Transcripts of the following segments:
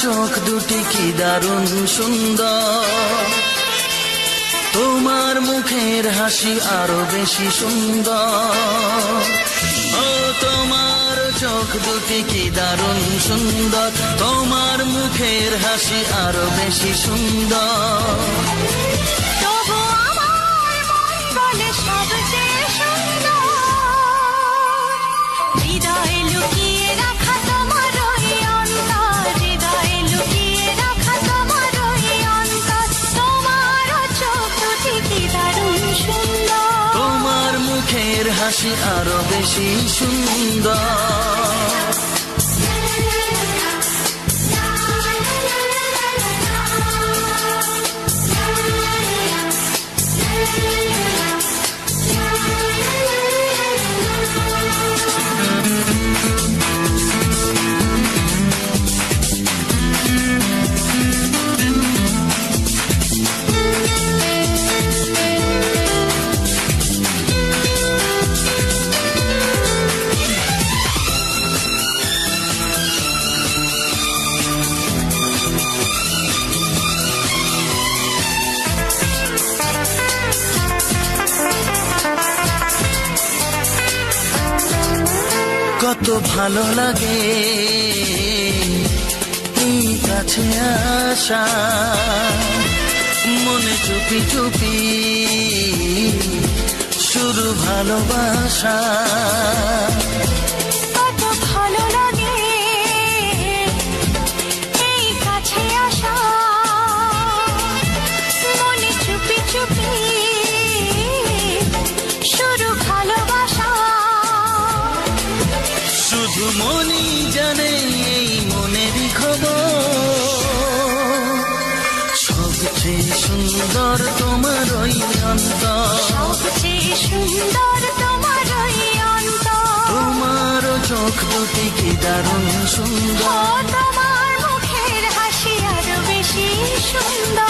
চোখ দুটি কি দারুণ সুন্দর, তোমার মুখের হাসি আরো বেশি সুন্দর। ও তোমার চোখ দুটি কি দারুণ সুন্দর, তোমার মুখের হাসি আরো বেশি সুন্দর। তবু আমার মন বলে সবচেয়ে সুন্দর, হৃদয়ে লুকিয়ে রাখা তোমার ওই অন্তর, হৃদয়ে লুকিয়ে রাখা তোমার ওই অন্তর। তোমার চোখ দুটি কি দারুণ সুন্দর, তোমার মুখের হাসি আরো বেশি সুন্দর। কত ভালো লাগে এই কাছে আসা, মনে চুপি চুপি শুরু ভালোবাসা। কত ভালো লাগে এই কাছে আসা, মনে চুপি চুপি শুরু ভালোবাসা। শুধু মনই জানে এই মনেরই খবর, সবচেয়ে সুন্দর তোমার ওই অন্তর, সবচেয়ে সুন্দর তোমার ওই অন্তর। তোমার চোখ দুটি কি দারুণ সুন্দর, তোমার মুখের হাসি আরো বেশি সুন্দর।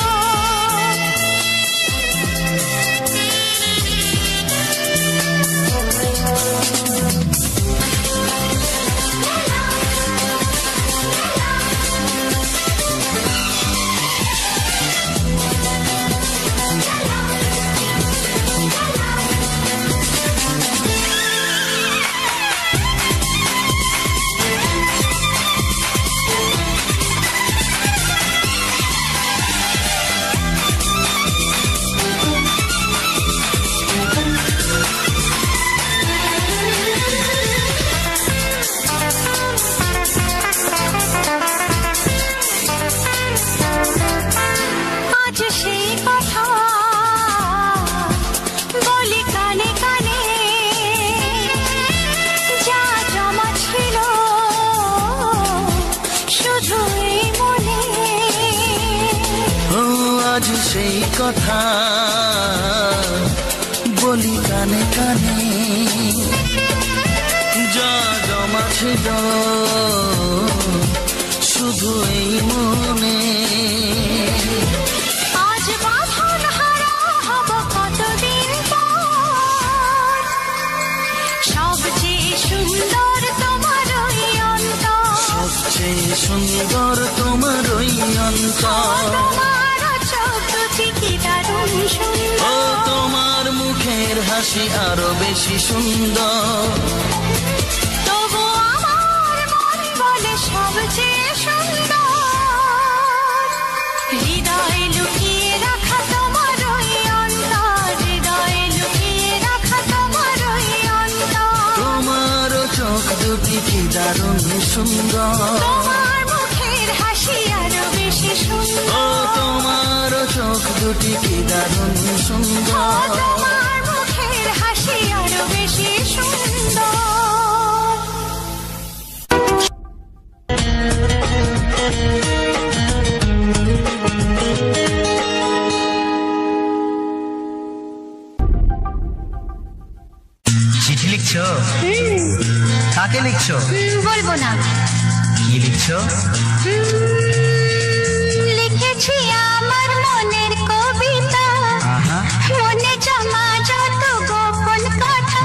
আজ সেই কথা বলি কানে কানে, যা জমা ছিল শুধু এই মনে। আজ বাঁধন হারা হব কতদিন পর, সবচেয়ে সুন্দর তোমার ওই অন্তর, সবচেয়ে সুন্দর তোমার ওই অন্তর। ও তোমার মুখের হাসি আরো বেশি সুন্দর, তবু আমার মন বলে সবচেয়ে সুন্দর, হৃদয়ে লুকিয়ে রাখা তোমার ওই অন্তর, হৃদয়ে লুকিয়ে রাখা তোমার ওই অন্তর। তোমার চোখ দুটি কি দারুণ সুন্দর, তোমার মুখের হাসি আরো বেশি সুন্দর। ও তোমার চোখ দুটি কি দারুণ সুন্দর, তোমার মুখের হাসি আরো বেশি সুন্দর। চিঠি লিখছো? কাকে লিখছো? বলবো না। কি লিখছো? লিখেছি আমার মনের কবিতা, মনে জমা যত গোপন কথা।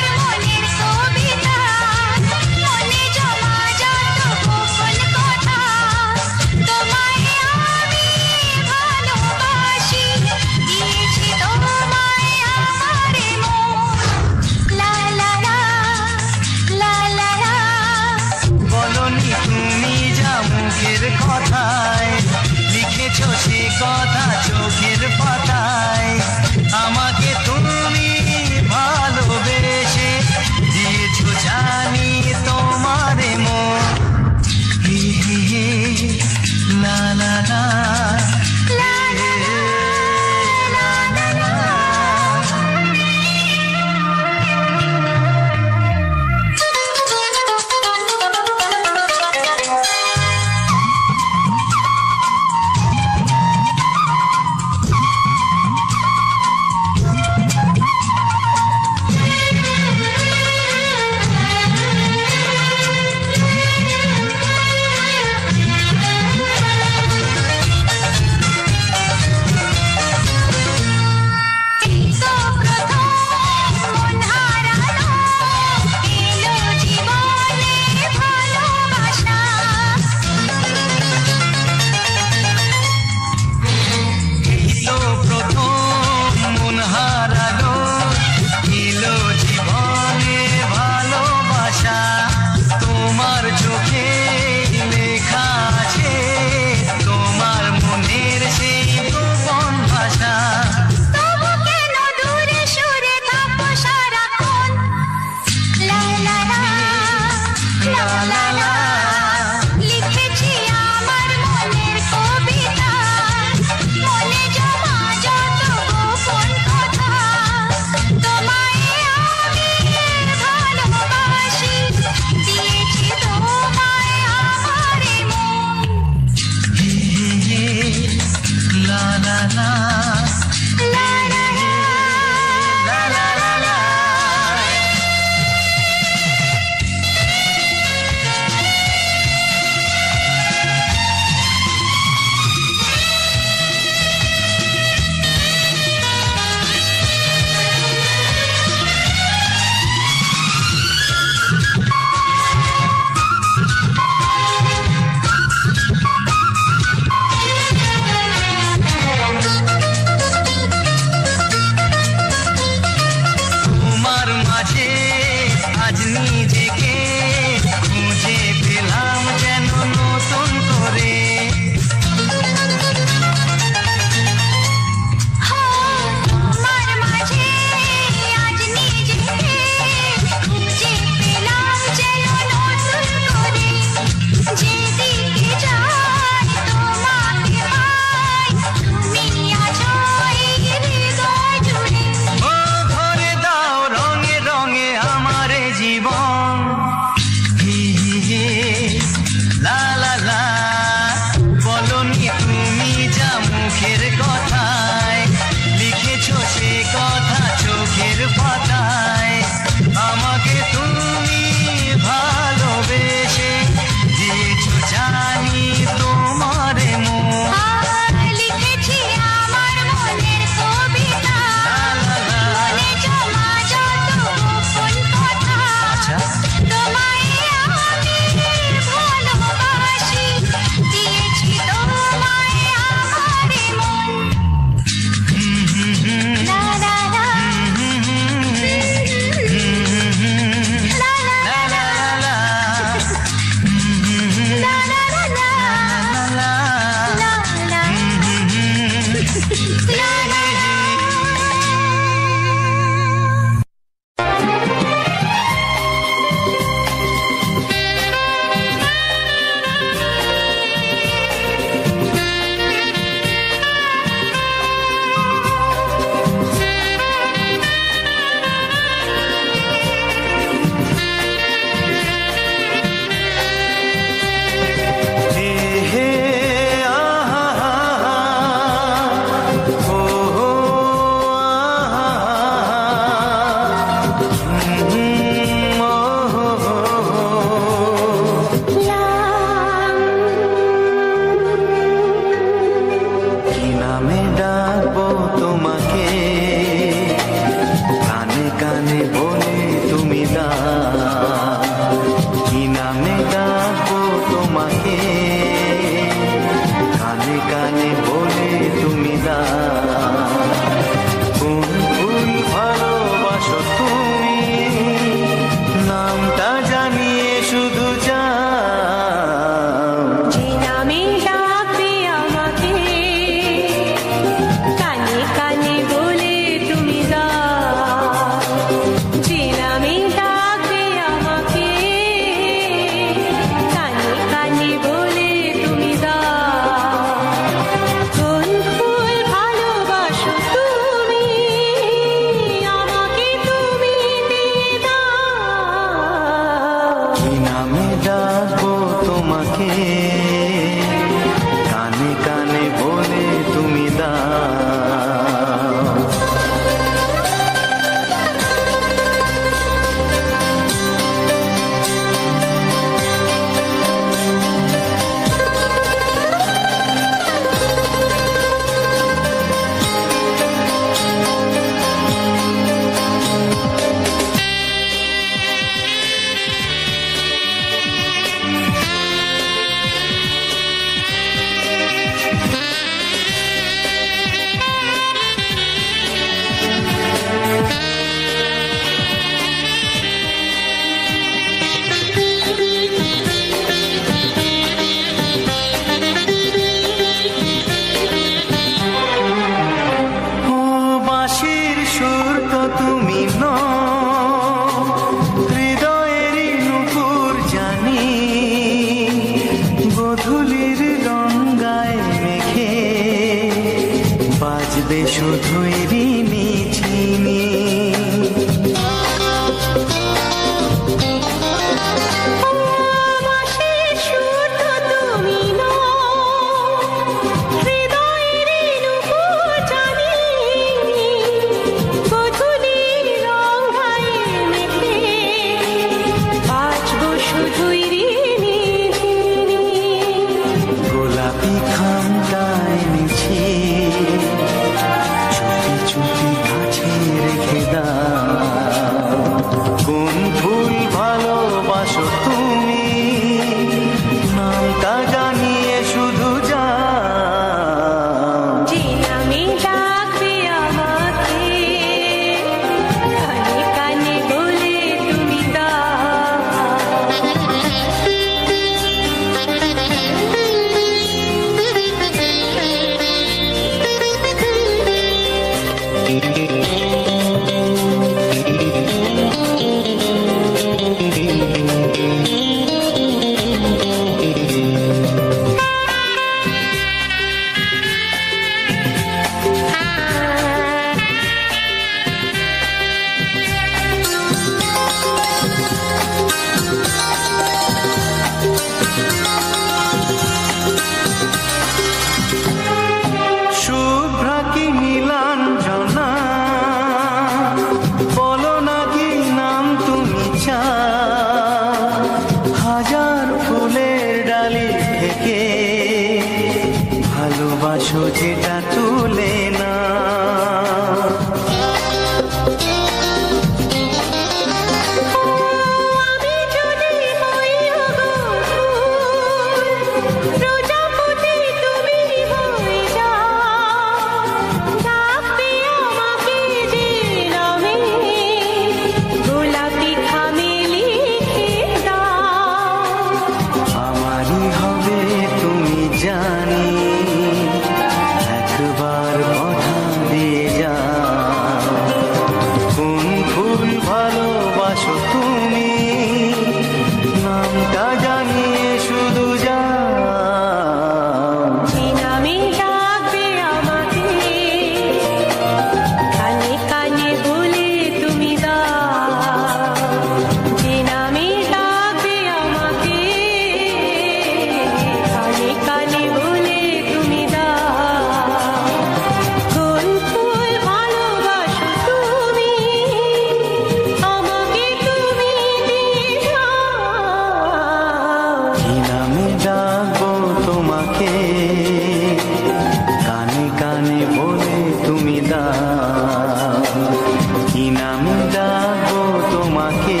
আমি ডাকবো তোমাকে,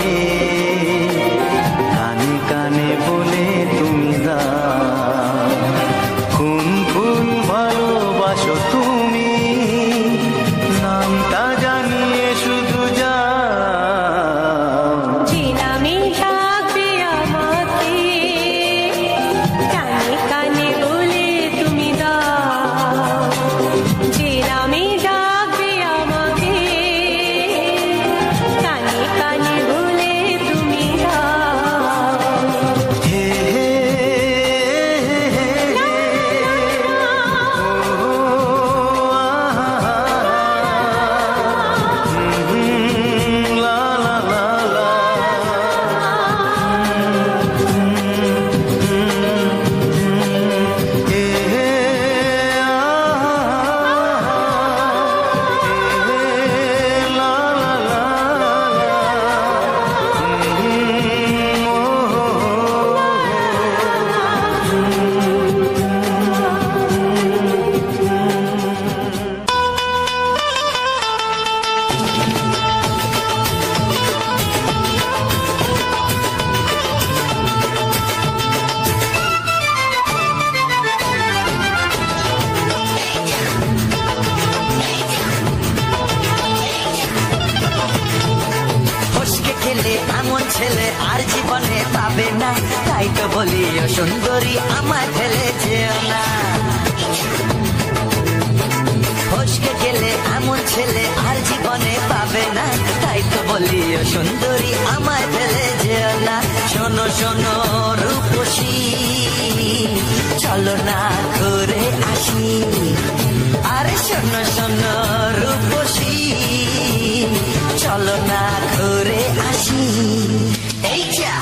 কানে কানে বলে তুমি দাও কোন ফুল ভালোবাসো তুমি, নামটা জানিয়ে শুধু যাও। যে নামে ডাকবে আমাকে, কানে কানে বলে তুমি দাও। যে নামে ডাকবে আমাকে, কানে কানে বলে তুমি দাও। হে হে লা লা লা লা হে হে লা লা লা ফসকে খেলে এমন ছেলে আর জীবনে পাবে না, তাই তো বলি ও সুন্দরী আমায় ফেলে যেও না। ফসকে গেলে এমন ছেলে আর জীবনে পাবে না, তাই তো বলি ও সুন্দরী আমায় ফেলে যেও না। শোনো শোনো রূপসী, চলো না ঘুরে আসি। আরে শোনো শোনো রূপসী, চলো না ঘুরে আসি। এই যা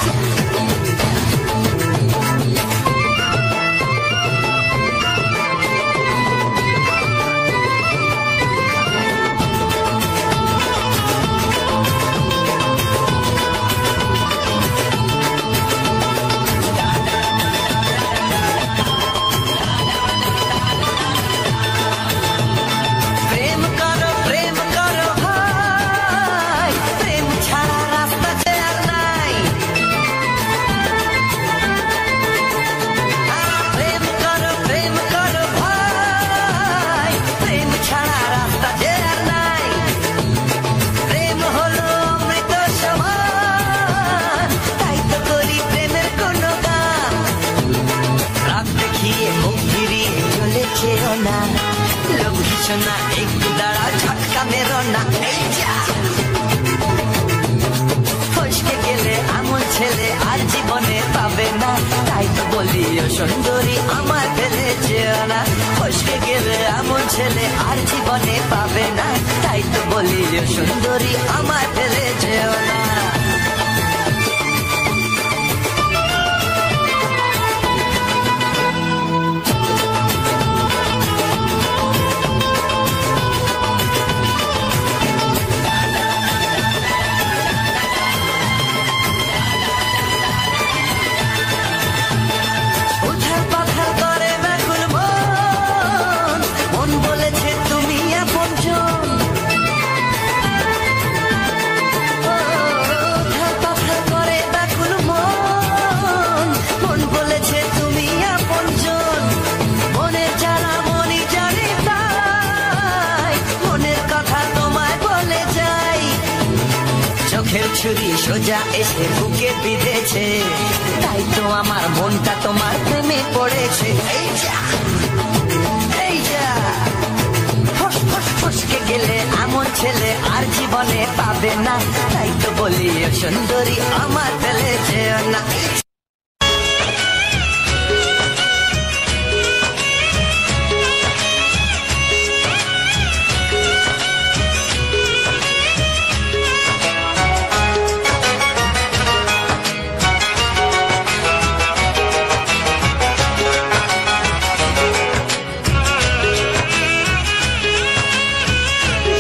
প্রেম করো ভাই, প্রেম ছাড়া রাস্তা যে আর নাই। প্রেম করো ভাই, প্রেম ছাড়া রাস্তা যে আর নাই। প্রেম হলো অমৃত সমান, তাই তো করি প্রেমের কোনো গান। রাত দেখিয়ে মুখ ফিরিয়ে চলে যেও না, লোক ভীষণা একটু দাঁড়া ঝটকা মেরো না। এই যা ফসকে গেলে এমন ছেলে আর জীবনে পাবে না, তাই তো বলি ও সুন্দরী আমায় ফেলে যেও না। ফসকে গেলে এমন ছেলে আর জীবনে পাবে না, তাই তো বলি ও সুন্দরী আমায় ফেলে যেও না। উথাল পাথাল করে ব্যাকুল মন, মন বলেছে তুমি আপনজন। উথাল পাথাল করে ব্যাকুল মন, মন বলেছে তুমি আপনজন। মনের জ্বালা মনই জানে তাই, মনের কথা তোমায় বলে যাই। চোখের ছুরি সোজা এসে বুকে বিঁধেছে, তাই তো আমার মনটা তোমার প্রেমে পড়েছে। এই যা এই যা ফসকে গেলে এমন ছেলে আর জীবনে পাবে না, তাই তো বলি ও সুন্দরী আমার ফেলে যেও না।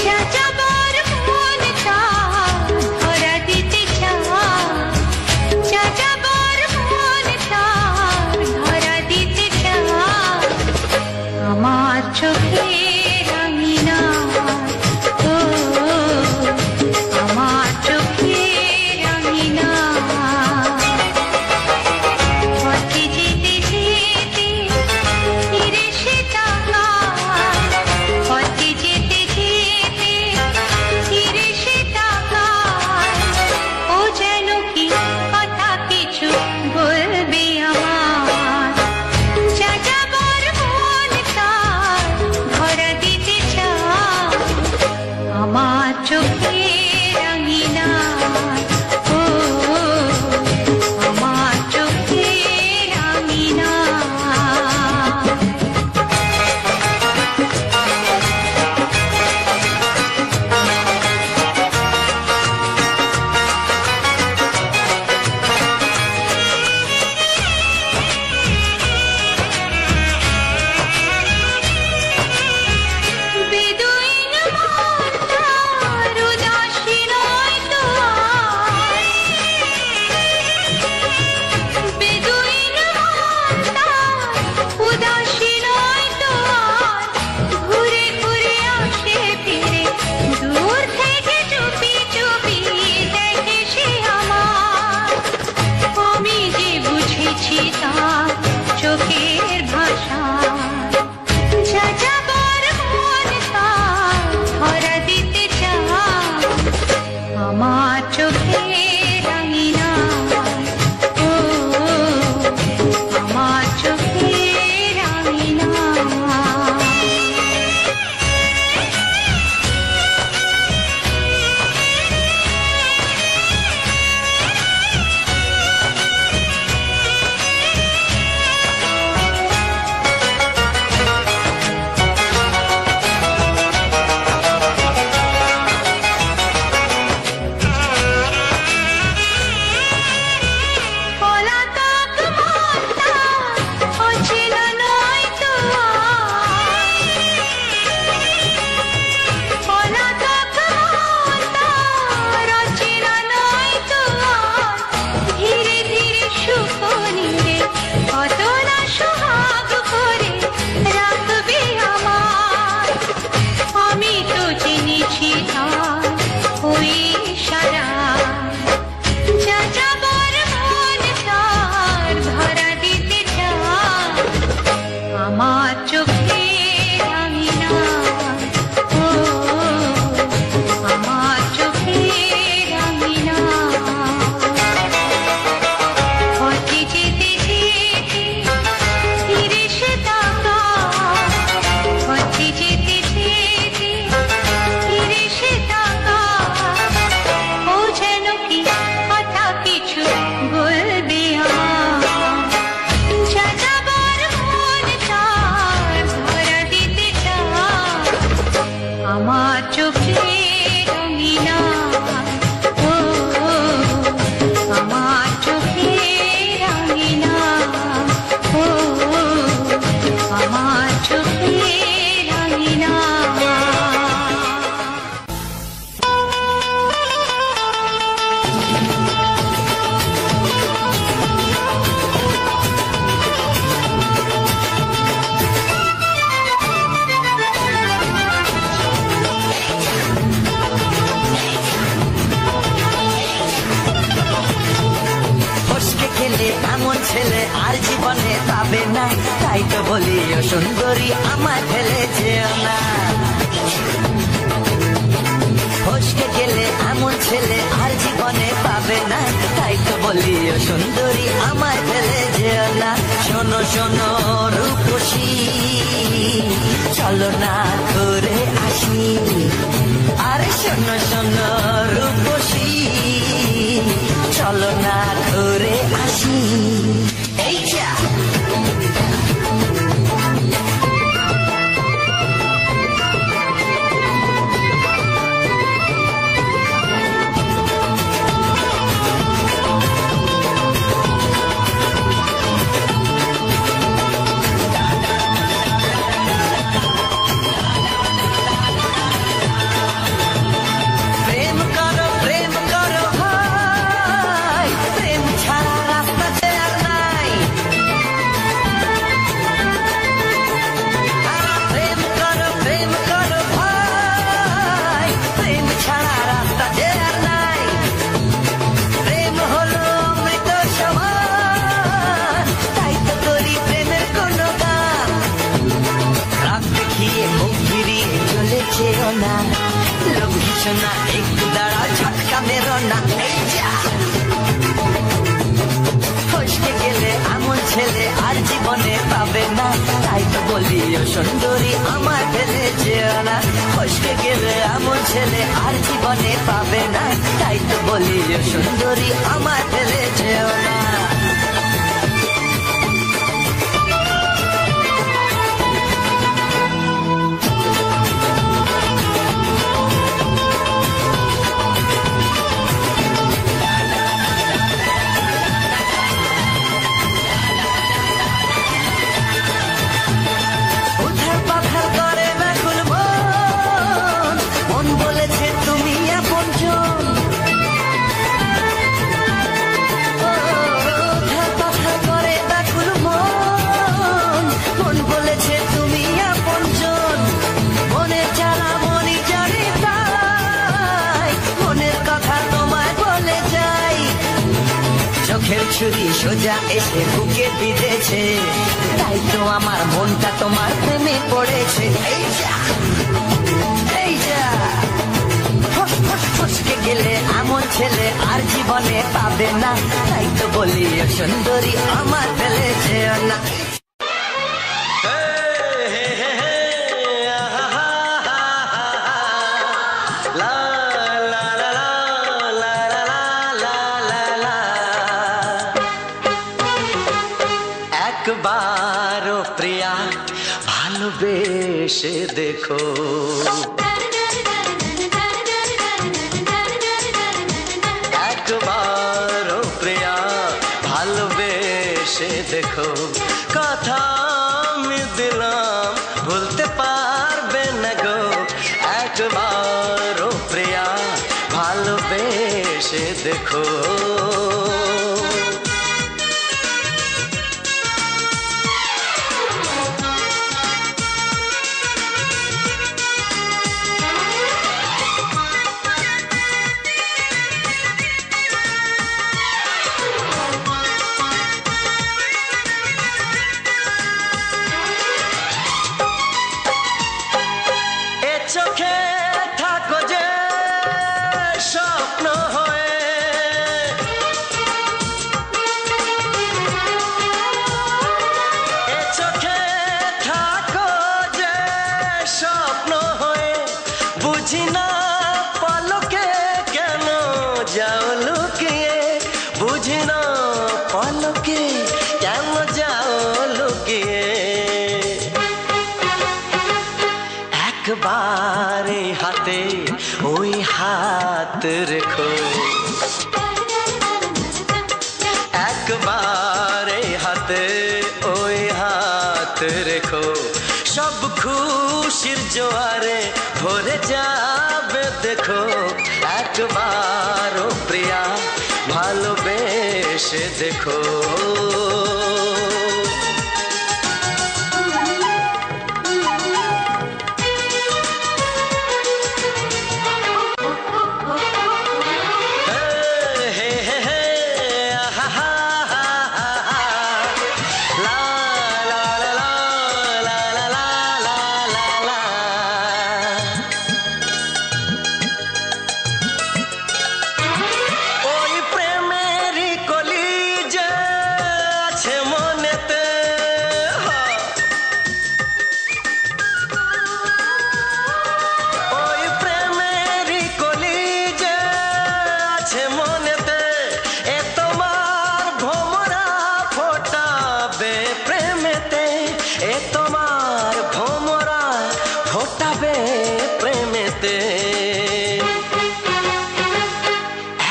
যাযাবর মন তা ধরা দিতে চায়, যাযাবর আমার চোখে রাঙিনা, ও আমার চোখে রাঙিনা। ছেলে আর জীবনে পাবে না, তাই তো বলি ও সুন্দরী আমার ফেলে যেও না। ফসকে গেলে এমন ছেলে আর জীবনে পাবে না, তাই তো বলি ও সুন্দরী আমার ফেলে যেও না। শোনো শোনো রূপসী, চলো না করে আসি। আরে শোনো শোনো রূপসী, চলো না করে আসি। এই যা না, একটু দাঁড়া ঝটকা মেরো না। ফসকে গেলে এমন ছেলে আর জীবনে পাবে না, তাই তো বলি ও সুন্দরী আমার ফেলে যেও না। ফসকে গেলে এমন ছেলে আর জীবনে পাবে না, তাই তো বলি ও সুন্দরী আমার ফেলে যেও না। ছুরি সোজা এসে বুকে বিঁধেছে, তাই তো আমার মনটা তোমার প্রেমে পড়েছে। এই যা ফস ফস ফসকে গেলে এমন ছেলে আর জীবনে পাবে না, তাই তো বলি ও সুন্দরী আমার ফেলে যেও না। একবারও প্রিয়া ভালোবেসে দেখো, একবারও প্রিয়া ভালোবেসে দেখো, কথা আমি দিলাম ভুলতে পারবে না গো, একবারও প্রিয়া ভালোবেসে দেখো। চোখে থাকো যে স্বপ্ন হয়ে, এ চোখে থাকো যে স্বপ্ন হয়ে, বুঝি না পলকে কেন যাও লুকিয়ে, বুঝি না পলকে কেন যাও লুকিয়ে, একবারে হাতে ওই হাত রেখো, একবারে হাতে ওই হাত রেখো, সব খুশির জোয়ারে ভরে যাবে দেখো, একবারও প্রিয়া ভালোবেসে দেখো।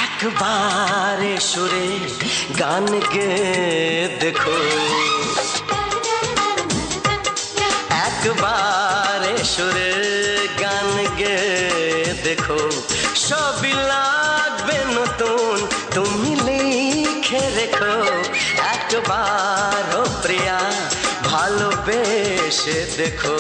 একবারে সুরে গান গে দেখো, একবারে সুরে গান গে দেখো, সবই লাগবে নতুন তুমি লিখে রেখো, একবারও প্রিয়া ভালোবেসে দেখো।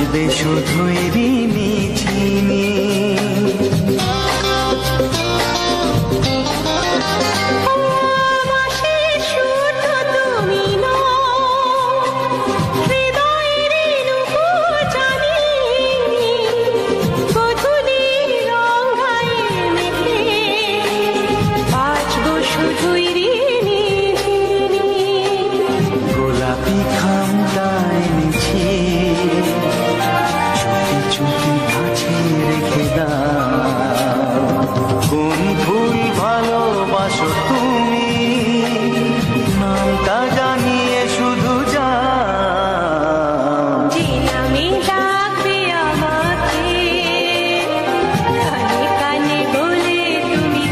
বাঁচবে শুধুই ঋণী ঝিনি। গোলাপি খামটা এনেছি, চুপি চুপি কাছে রেখে দাও। কোন ফুল ভালোবাসো তুমি, নামটা জানিয়ে শুধু যাও। যে নামে ডাকবে আমাকে, কানে কানে বলে তুমি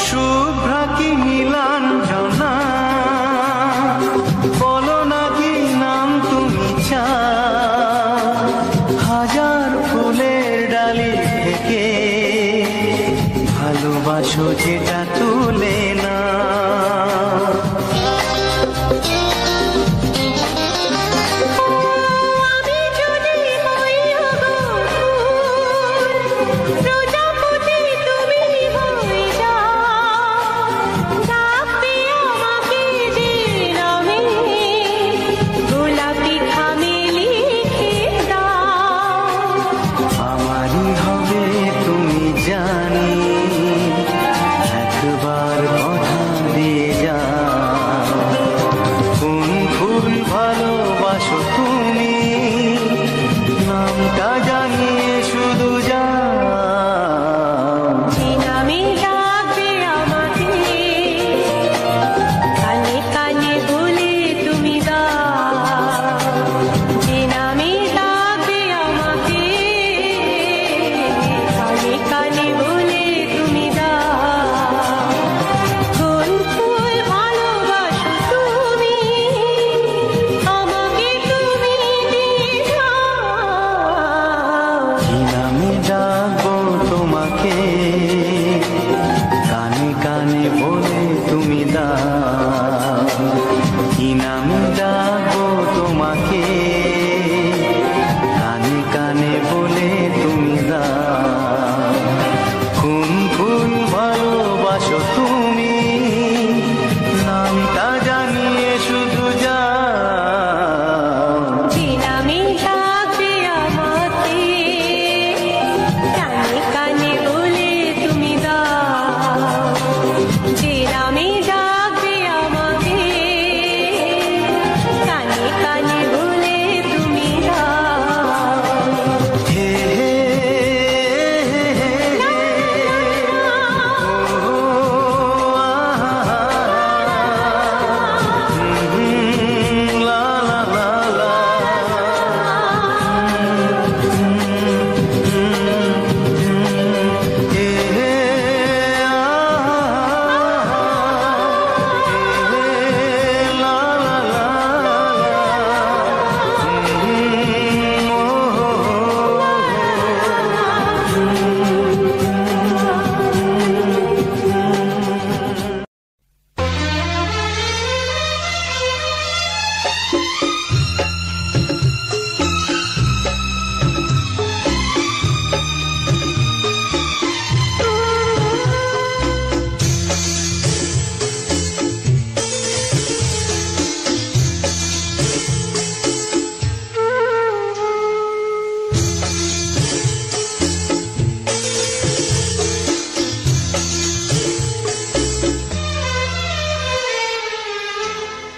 শুভ্রা কি নীলাঞ্জনা, বলো না কি নাম তুমি চাও। হাজার ফুলের ডালি থেকে ভালোবাসো যেটা তুলে না। আমি যদি হই প্রজাপতি, তুমি হয়ে যাও। ডাকবে আমাকে যে নামে, গোলাপি খামে লিখে দাও। আমারই হবে তুমি জানি, একবার কথা দিয়ে যাও। কোন ফুল ভালোবাসো তুমি, নামটা জানিয়ে শুধু যাও। যে নামে ডাকবে আমাকে, কানে কানে বলে তুমি দাও। যে নামে ডাকবে আমাকে, কানে কানে বলে তুমি দাও। কোন ফুল ভালোবাসো তুমি, আমাকে তুমি দিয়ে যাও। কি নামে ডাকবো তোমাকে, কানে কানে বলে তুমি দাও। কি নামে ডাকবো তোমাকে, কানে কানে বলে তুমি দাও। কোন ফুল ভালোবাসো তুমি, নামটা জানিয়ে শুধু যাও। যে নামে ডাকবে আমাকে, কানে কানে বলে তুমি দাও। যে নামে ডাকবে আমাকে, কানে কানে বলে তুমি দাও। হে হে হে লা লা লা লা। হে হে লা লা লা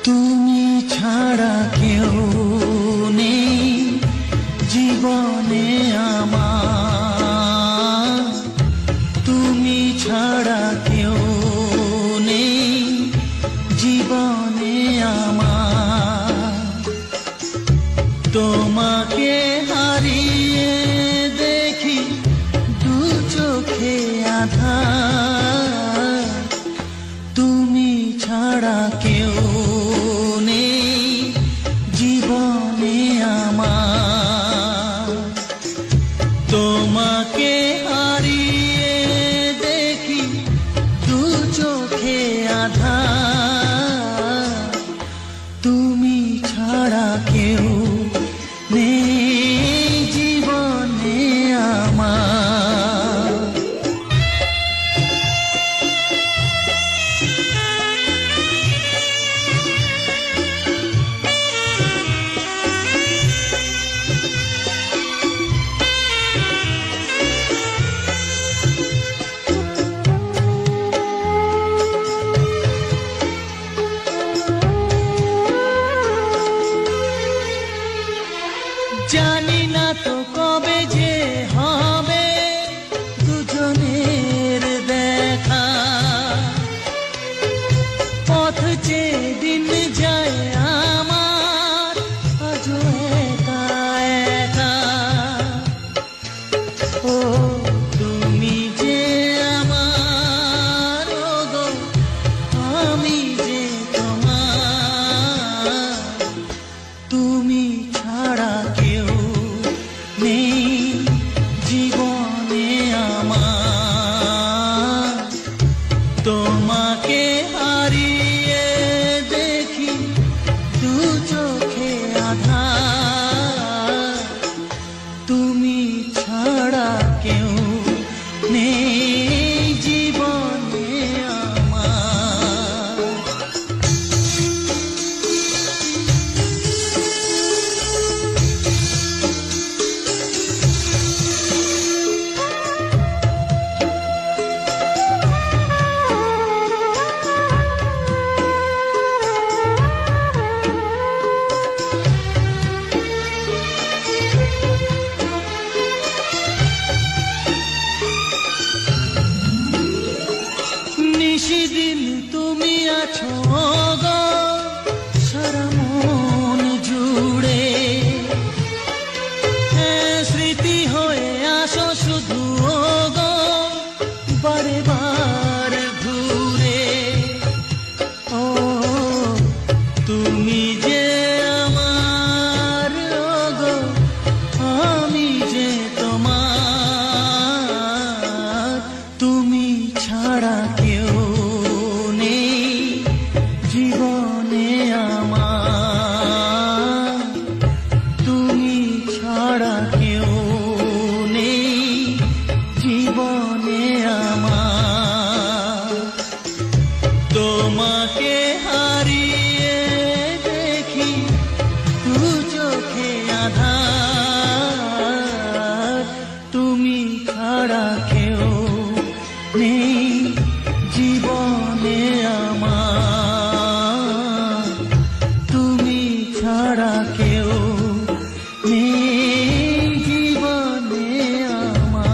তুমি ছাড়া কেউ নেই জীবনে আমার, তুমি ছাড়া কেউ নেই তুমি ছাড়া কেউ নেই জীবনে আমার, তোমাকে হারিয়ে দেখি দু চোখে আঁধার, তুমি ছাড়া কেউ নেই জীবনে আমার। জানি না তো কবে যে হবে দুজনের দেখা, পথ চেয়ে দিন যায় আমার আজও একা একা। ও তুমি যে আমার, ওগো আমি যে তোমার, তুমি ছাড়া কেউ নেই জীবনে আমার, তোমাকে হারিয়ে দেখি দু চোখে আঁধার, তুমি ছাড়া কেউ নেই জীবনে আমার। নিশিদিন তুমি আছো গো সারা মন জুড়ে, স্মৃতি হয়ে আসো শুধু গো বারে বার ঘুরে। ও তুমি যে আমার, গো আমি যে তোমার, তুমি ছাড়া কেউ নেই জীবনে আমার, তুমি ছাড়া কেউ নেই জীবনে আমার, তোমাকে হারিয়ে দেখি দু চোখে আঁধার, তুমি ছাড়া কেউ নেই জীবনে আমার, তুমি ছাড়া কেউ নেই জীবনে আমার।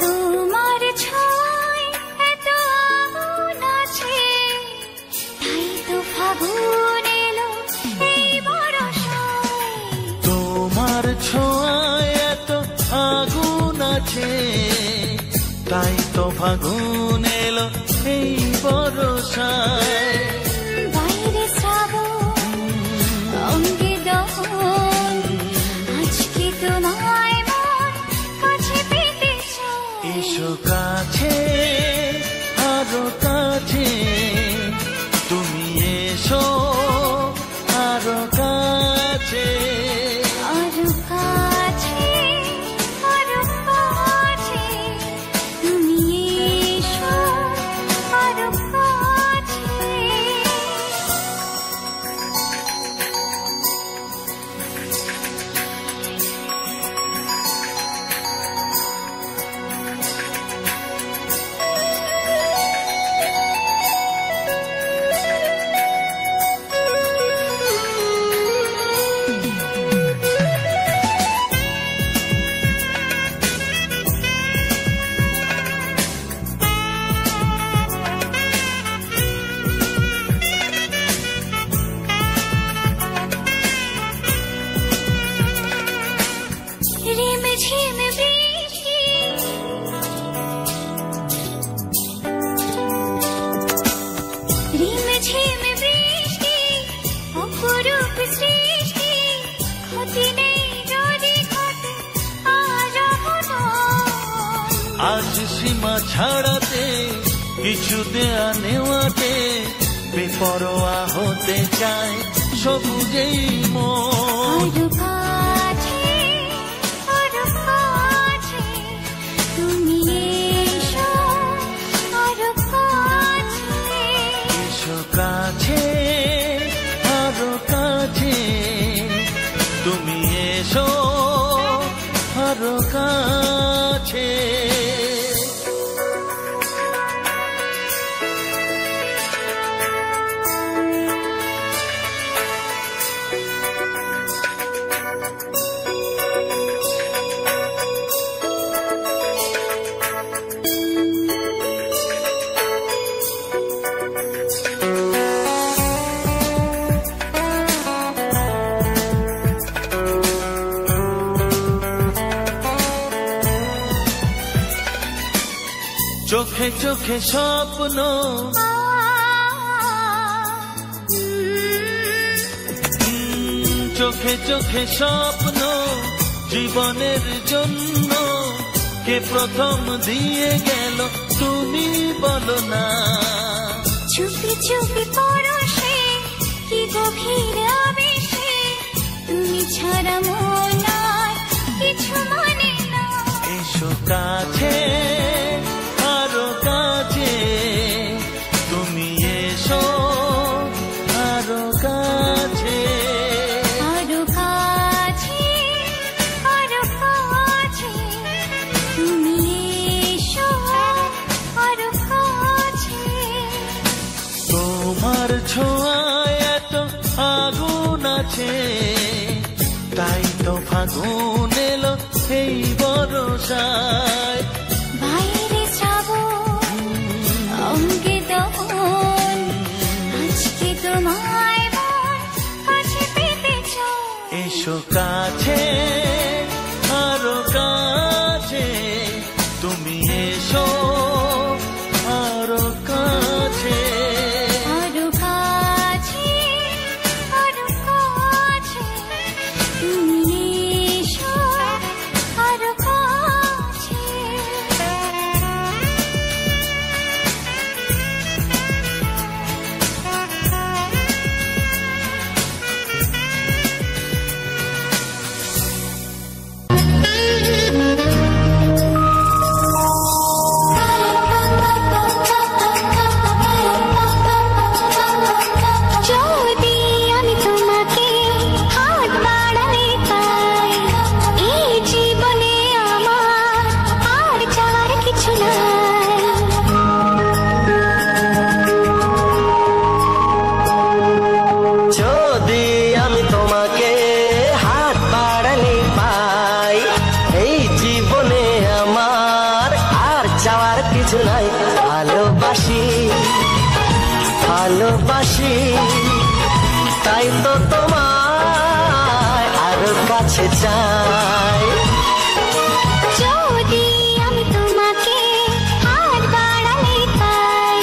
তোমার ছোঁয়ায় এত আগুন আছে, তাই তো ফাগুন এলো এই বরষায়। তোমার ছোঁয়ায় এত আগুন আছে, তাই তো ফাগুন এলো এই বরষায়। বাইরে শ্রাবণ, অঙ্গে দহন, আজকে তোমায় মন কাছে পেতে চায়। এসো কাছে, আরো কাছে, তুমি এসো আরো কাছে। আরো কাছে, আরো কাছে, তুমি এসো আরো কাছে। আজ সীমা ছাড়াতে কিছু দেয়া নেওয়াতে বেপরোয়া হতে চায় সবুজেই মন। আরো কাছে, আরো কাছে, তুমি এসো, আরো কাছে। এসো কাছে, আরো কাছে, তুমি এসো আরো কাছে। চোখে চোখে স্বপ্ন, চোখে চোখে স্বপ্ন জীবনের জন্য কে প্রথম দিয়ে গেল তুমি বলো না। চুপি চুপি পরশে কি গভীর আবেশে তুমি ছাড়া মন আর কিছু মানে না। এসো কাছে, আরো কাছে, তুমি এসো আরো কাছে। আরো কাছে, আরো কাছে, তুমি এসো আরো কাছে। তোমার ছোঁয়ায় এত আগুন আছে, তাই তো ফাগুন এলো এই বরসায়। বাইরে যাবো অঙ্গে দহন, আজকে তোমায় মন কাছে পেতে চাই। এসো কাছে, আরো কাছে, তুমি এসো আরো কাছে। আরো কাছে, আরো কাছে, তুমি এসো আরো কাছে। যদি আমি তোমাকে হাত বাড়ালে পাই, এই জীবনে আমার আর চাওয়ার কিছু নাই। যদি আমি তোমাকে হাত বাড়ালে পাই, এই জীবনে আমার আর চাওয়ার কিছু নাই। ভালোবাসি, ভালোবাসি, তাই তো তোমায় আরো কাছে চাই। যদি আমি তোমাকে হাত বাড়ালে পাই,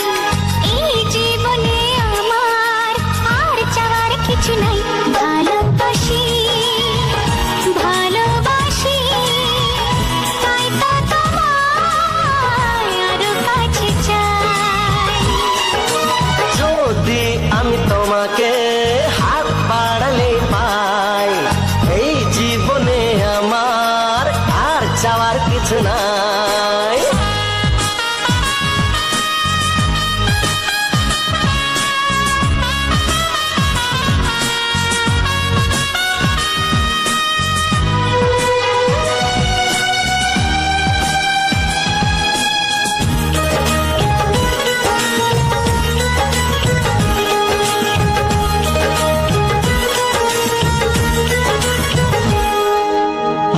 এই জীবনে আমার আর চাওয়ার কিছু নাই। ভালোবাসি, ভালোবাসি, তাই তো তোমায় আরো কাছে চাই। যদি আমি তোমাকে হাত বাড়ালে পাই, এই জীবনে আমার আর চাওয়ার কিছু নাই।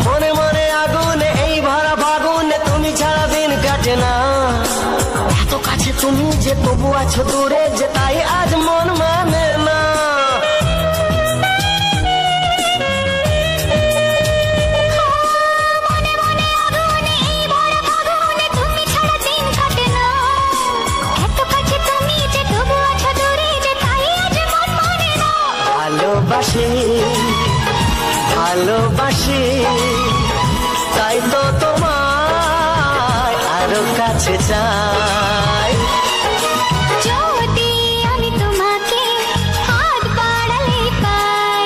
মনে মনে আগুনে এই ভরা ফাগুনে তুমি ছাড়া দিন কাটে না। এত কাছে তুমি যে তবু আছো দূরে, যে তাই আজ মন মানে না। মনে মনে আগুনে এই ভরা ফাগুনে তুমি ছাড়া দিন কাটে না। এত কাছে তুমি যে তবু আছো দূরে, যে তাই আজ মন মানে না। ভালোবাসি, ভালোবাসি, তাই তো তোমায় আরো কাছে চাই। যদি আমি তোমাকে হাত বাড়ালে পাই,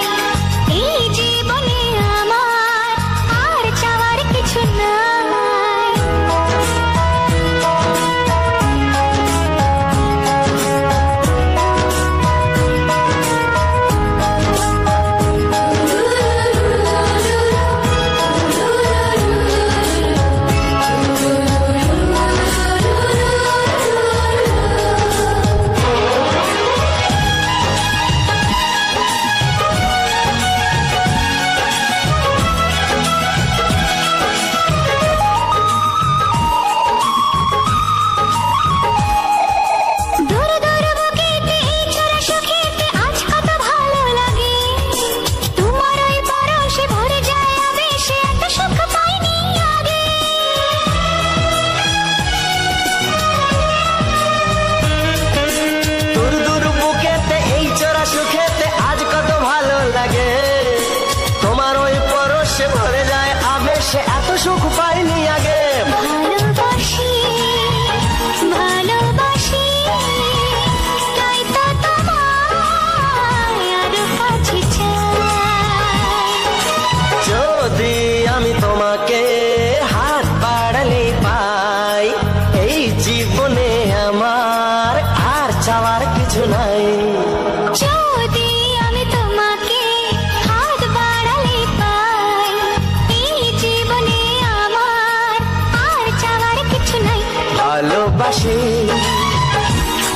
এই জীবনে আমার আর চাওয়ার কিছু নাই। দূর দূর বুকেতে এই ছোড়া সুখেতে আজ কত ভালো লাগে, তোমার ওই পরশে ভরে যায় আবেশে, এত সুখ পাইনি আগে। দূর দূর বুকেতে এই চোরা সুখেতে আজ কত ভালো লাগে, তোমার ওই পরশে ভরে যায় আবেশে, এত সুখ পাইনি আগে। ভালোবাসি ভালোবাসি, তাই তো তোমায় আরো কাছে চাই। যদি আমি তোমাকে হাত বাড়ালে পাই, এই জীবনে আমার আর চাওয়ার কিছু নাই। যদি আমি তোমাকে হাত বাড়ালে পাই, এই জীবনে আমার আর চাওয়ার কিছু নাই। ভালোবাসি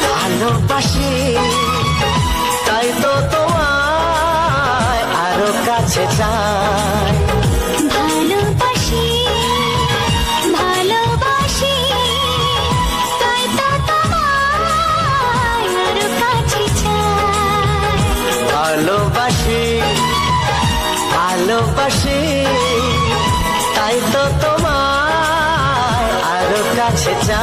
ভালোবাসি, তাই তো তোমায় আরো কাছে চাই। ভালোবাসি ভালোবাসি, তাই তো তোমায় আরো কাছে চাই। ভালোবাসি ভালোবাসি, তাই তো তোমায় আরো কাছে চাই।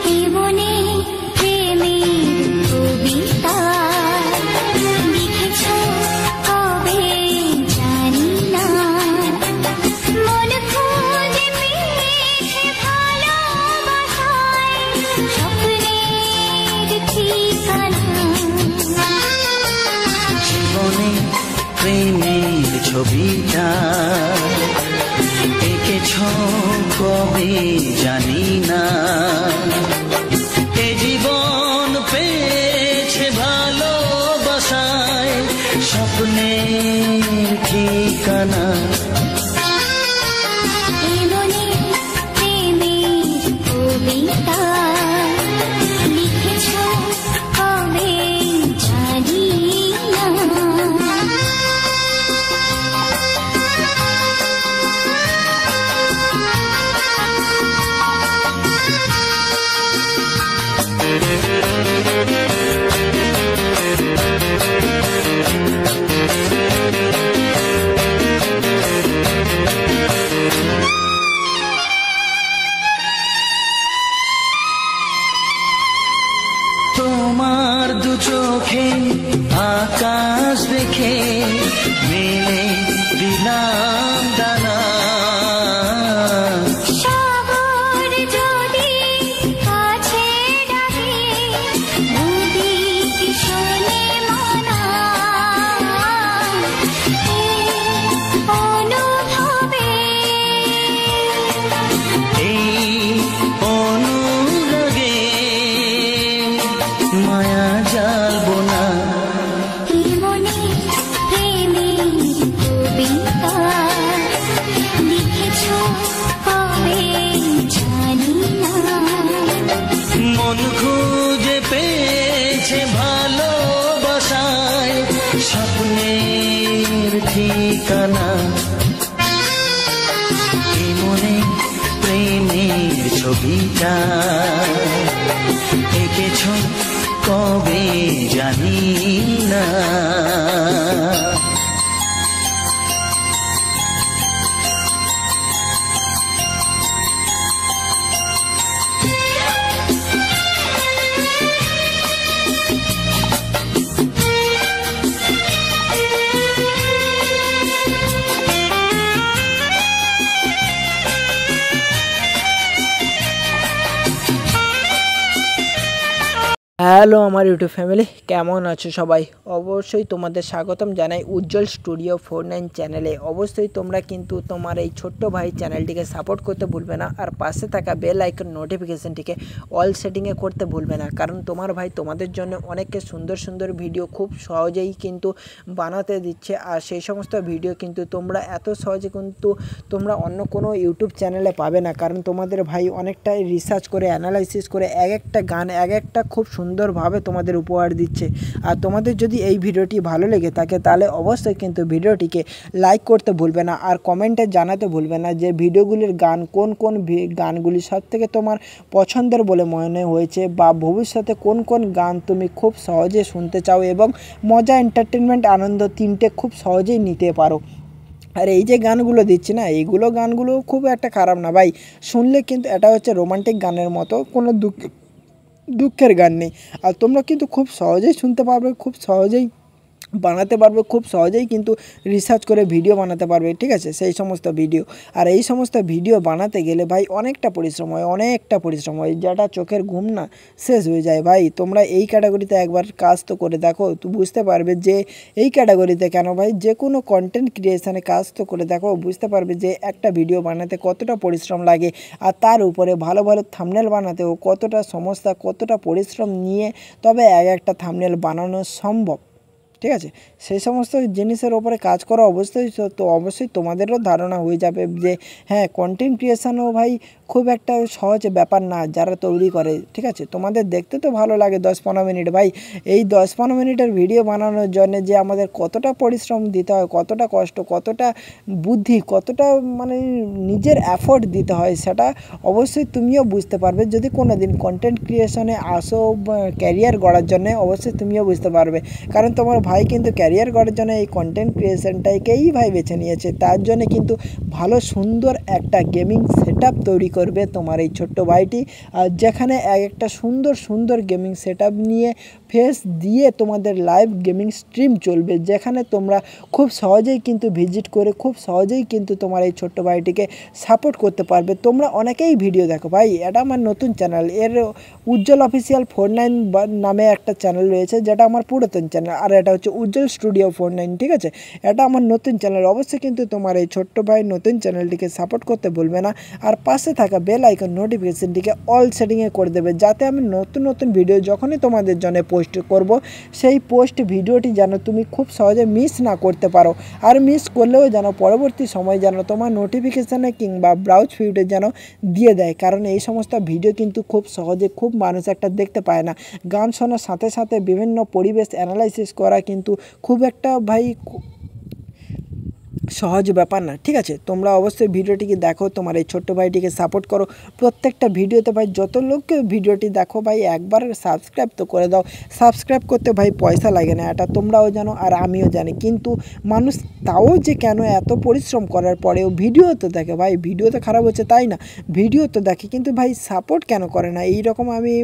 জীবনে প্রেমের কবিতা লিখেছ কবে জানি না, মন খুঁজে পেয়েছে ভালোবাসায় স্বপ্নের ঠিকানা। জীবনে প্রেমের ছবিটা এঁকেছ কবে জানি না, এ জীবন পেয়েছে ভালোবাসায় স্বপ্নের ঠিকানা। জীবনে প্রেমের কবিতা লিখেছ কবে জানি না। মন খুঁজে পেয়েছে ভালোবাসায় স্বপ্নের ঠিকানা, এই মনে প্রেমের ছবিটা এঁকেছ কবে জানি না। হ্যালো আমার ইউটিউব ফ্যামিলি, কেমন আছো সবাই? অবশ্যই তোমাদের স্বাগতম জানাই উজ্জ্বল স্টুডিও 49 চ্যানেলে। অবশ্যই তোমরা কিন্তু তোমার এই ছোট্ট ভাই চ্যানেলটিকে সাপোর্ট করতে ভুলবে না, আর পাশে থাকা বেল আইকন নোটিফিকেশনটিকে অল সেটিংয়ে করতে ভুলবে না, কারণ তোমার ভাই তোমাদের জন্য অনেককে সুন্দর সুন্দর ভিডিও খুব সহজেই কিন্তু বানাতে দিচ্ছে। আর সেই সমস্ত ভিডিও কিন্তু তোমরা এত সহজে কিন্তু তোমরা অন্য কোনো ইউটিউব চ্যানেলে পাবে না, কারণ তোমাদের ভাই অনেকটাই রিসার্চ করে অ্যানালাইসিস করে এক একটা গান এক একটা খুব সুন্দরভাবে তোমাদের উপহার দিচ্ছে। আর তোমাদের যদি এই ভিডিওটি ভালো লেগে থাকে তাহলে অবশ্যই কিন্তু ভিডিওটিকে লাইক করতে ভুলবে না, আর কমেন্টে জানাতে ভুলবে না যে ভিডিওগুলির গান কোন কোন গানগুলি সবথেকে তোমার পছন্দের বলে মনে হয়েছে, বা ভবিষ্যতে কোন কোন গান তুমি খুব সহজে শুনতে চাও এবং মজা, এন্টারটেনমেন্ট, আনন্দ তিনটে খুব সহজেই নিতে পারো। আর এই যে গানগুলো দিচ্ছি না, এইগুলো গানগুলো খুব একটা খারাপ না ভাই, শুনলে কিন্তু এটা হচ্ছে রোমান্টিক গানের মতো, কোনো দুঃখের গান নেই। আর তোমরা কিন্তু খুব সহজেই শুনতে পারবে, খুব সহজেই বানাতে পারবে, খুব সহজেই কিন্তু রিসার্চ করে ভিডিও বানাতে পারবে, ঠিক আছে, সেই সমস্ত ভিডিও। আর এই সমস্ত ভিডিও বানাতে গেলে ভাই অনেকটা পরিশ্রম হয়, যেটা চোখের ঘুম না শেষ হয়ে যায়। ভাই তোমরা এই ক্যাটাগরিতে একবার কাজ তো করে দেখো, তো বুঝতে পারবে যে এই ক্যাটাগরিতে কেন ভাই, যে কোনো কন্টেন্ট ক্রিয়েশনে কাজ তো করে দেখো, বুঝতে পারবে যে একটা ভিডিও বানাতে কতটা পরিশ্রম লাগে, আর তার উপরে ভালো ভালো থাম্বনেল বানাতেও কতটা সমস্যা, কতটা পরিশ্রম নিয়ে তবে একটা থাম্বনেল বানানো সম্ভব, ঠিক আছে। সেই সমস্ত জিনিসের ওপরে কাজ করা অবশ্যই তোমাদেরও ধারণা হয়ে যাবে যে হ্যাঁ, কন্টেন্ট ক্রিয়েশনও ভাই খুব একটা সহজ ব্যাপার না যারা তৈরি করে, ঠিক আছে। তোমাদের দেখতে তো ভালো লাগে 10-15 মিনিট, ভাই এই 10-15 মিনিটের ভিডিও বানানোর জন্য যে আমাদের কতটা পরিশ্রম দিতে হয়, কতটা কষ্ট, কতটা বুদ্ধি, কতটা মানে নিজের এফোর্ট দিতে হয়, সেটা অবশ্যই তুমিও বুঝতে পারবে যদি কোনো দিন কন্টেন্ট ক্রিয়েশনে আসো ক্যারিয়ার গড়ার জন্য, অবশ্যই তুমিও বুঝতে পারবে। কারণ তোমার ভাই কিন্তু ক্যারিয়ার করার জন্য এই কন্টেন্ট ক্রিয়েশনটাকেই ভাই বেছে নিয়েছে, তার জন্য কিন্তু ভালো সুন্দর একটা গেমিং সেটআপ তৈরি করবে তোমার এই ছোট্ট ভাইটি, আর যেখানে একটা সুন্দর গেমিং সেটআপ নিয়ে ফেস দিয়ে তোমাদের লাইভ গেমিং স্ট্রিম চলবে, যেখানে তোমরা খুব সহজেই কিন্তু ভিজিট করে খুব সহজেই কিন্তু তোমার এই ছোট্ট ভাইটিকে সাপোর্ট করতে পারবে। তোমরা অনেকেই ভিডিও দেখো ভাই, এটা আমার নতুন চ্যানেল, এর উজ্জ্বল অফিসিয়াল 49 নামে একটা চ্যানেল রয়েছে, যেটা আমার পুরাতন চ্যানেল, আর এটা হচ্ছে উজ্জ্বল স্টুডিও 49, ঠিক আছে। এটা আমার নতুন চ্যানেল, অবশ্যই কিন্তু তোমার এই ছোট্ট ভাই নতুন চ্যানেলটিকে সাপোর্ট করতে ভুলবে না, আর পাশে থাকা বেল আইকন নোটিফিকেশনটিকে অল সেটিংয়ে করে দেবে, যাতে আমি নতুন ভিডিও যখনই তোমাদের জন্য পোস্ট করব, সেই পোস্ট ভিডিওটি যেন তুমি খুব সহজে মিস না করতে পারো, আর মিস করলেও যেন পরবর্তী সময় যেন তোমার নোটিফিকেশানে কিংবা ব্রাউজ ফিডে যেন দিয়ে দেয়, কারণ এই সমস্ত ভিডিও কিন্তু খুব সহজে খুব মানুষ একটা দেখতে পায় না। গান শোনার সাথে সাথে বিভিন্ন পরিবেশ অ্যানালাইসিস করা কিন্তু খুব একটা ভাই সহজ ব্যাপার না, ঠিক আছে। তোমরা অবশ্যই ভিডিওটিকে দেখো, তোমার এই ছোট্ট ভাইটিকে সাপোর্ট করো। প্রত্যেকটা ভিডিওতে ভাই যত লোককে ভিডিওটি দেখো ভাই একবার সাবস্ক্রাইব তো করে দাও। সাবস্ক্রাইব করতে ভাই পয়সা লাগে না, এটা তোমরাও জানো আর আমিও জানি, কিন্তু মানুষ তাও যে কেন এত পরিশ্রম করার পরেও ভিডিও তো দেখে ভাই, ভিডিও তো খারাপ হচ্ছে তাই না, ভিডিও তো দেখে, কিন্তু ভাই সাপোর্ট কেন করে না, এইরকম আমি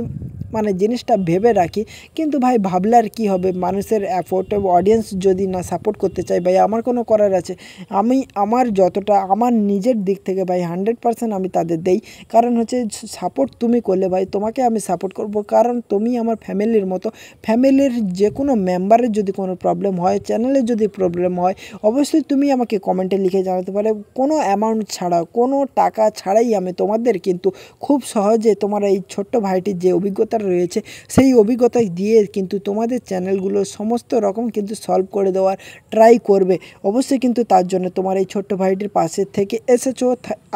মানে জিনিসটা ভেবে রাখি। কিন্তু ভাই ভাবলে আর কী হবে, মানুষের এফোর্ট অডিয়েন্স যদি না সাপোর্ট করতে চাই ভাই আমার কোনো করার আছে, আমি আমার যতটা আমার নিজের দিক থেকে ভাই 100% আমি তাদের দেই, কারণ হচ্ছে সাপোর্ট তুমি করলে ভাই তোমাকে আমি সাপোর্ট করব, কারণ তুমি আমার ফ্যামিলির মতো। ফ্যামিলির যে কোনো মেম্বারের যদি কোনো প্রবলেম হয়, চ্যানেলের যদি প্রবলেম হয়, অবশ্যই তুমি আমাকে কমেন্টে লিখে জানাতে পারে, কোনো অ্যামাউন্ট ছাড়া, কোনো টাকা ছাড়াই আমি তোমাদের কিন্তু খুব সহজে তোমার এই ছোট্ট ভাইটির যে অভিজ্ঞতার রয়েছে সেই অভিজ্ঞতা দিয়ে কিন্তু তোমাদের চ্যানেলগুলো সমস্ত রকম কিন্তু সলভ করে দেওয়ার ট্রাই করবে। অবশ্যই কিন্তু তার জন্য তোমার এই ছোট্ট ভাইটির পাশে থেকে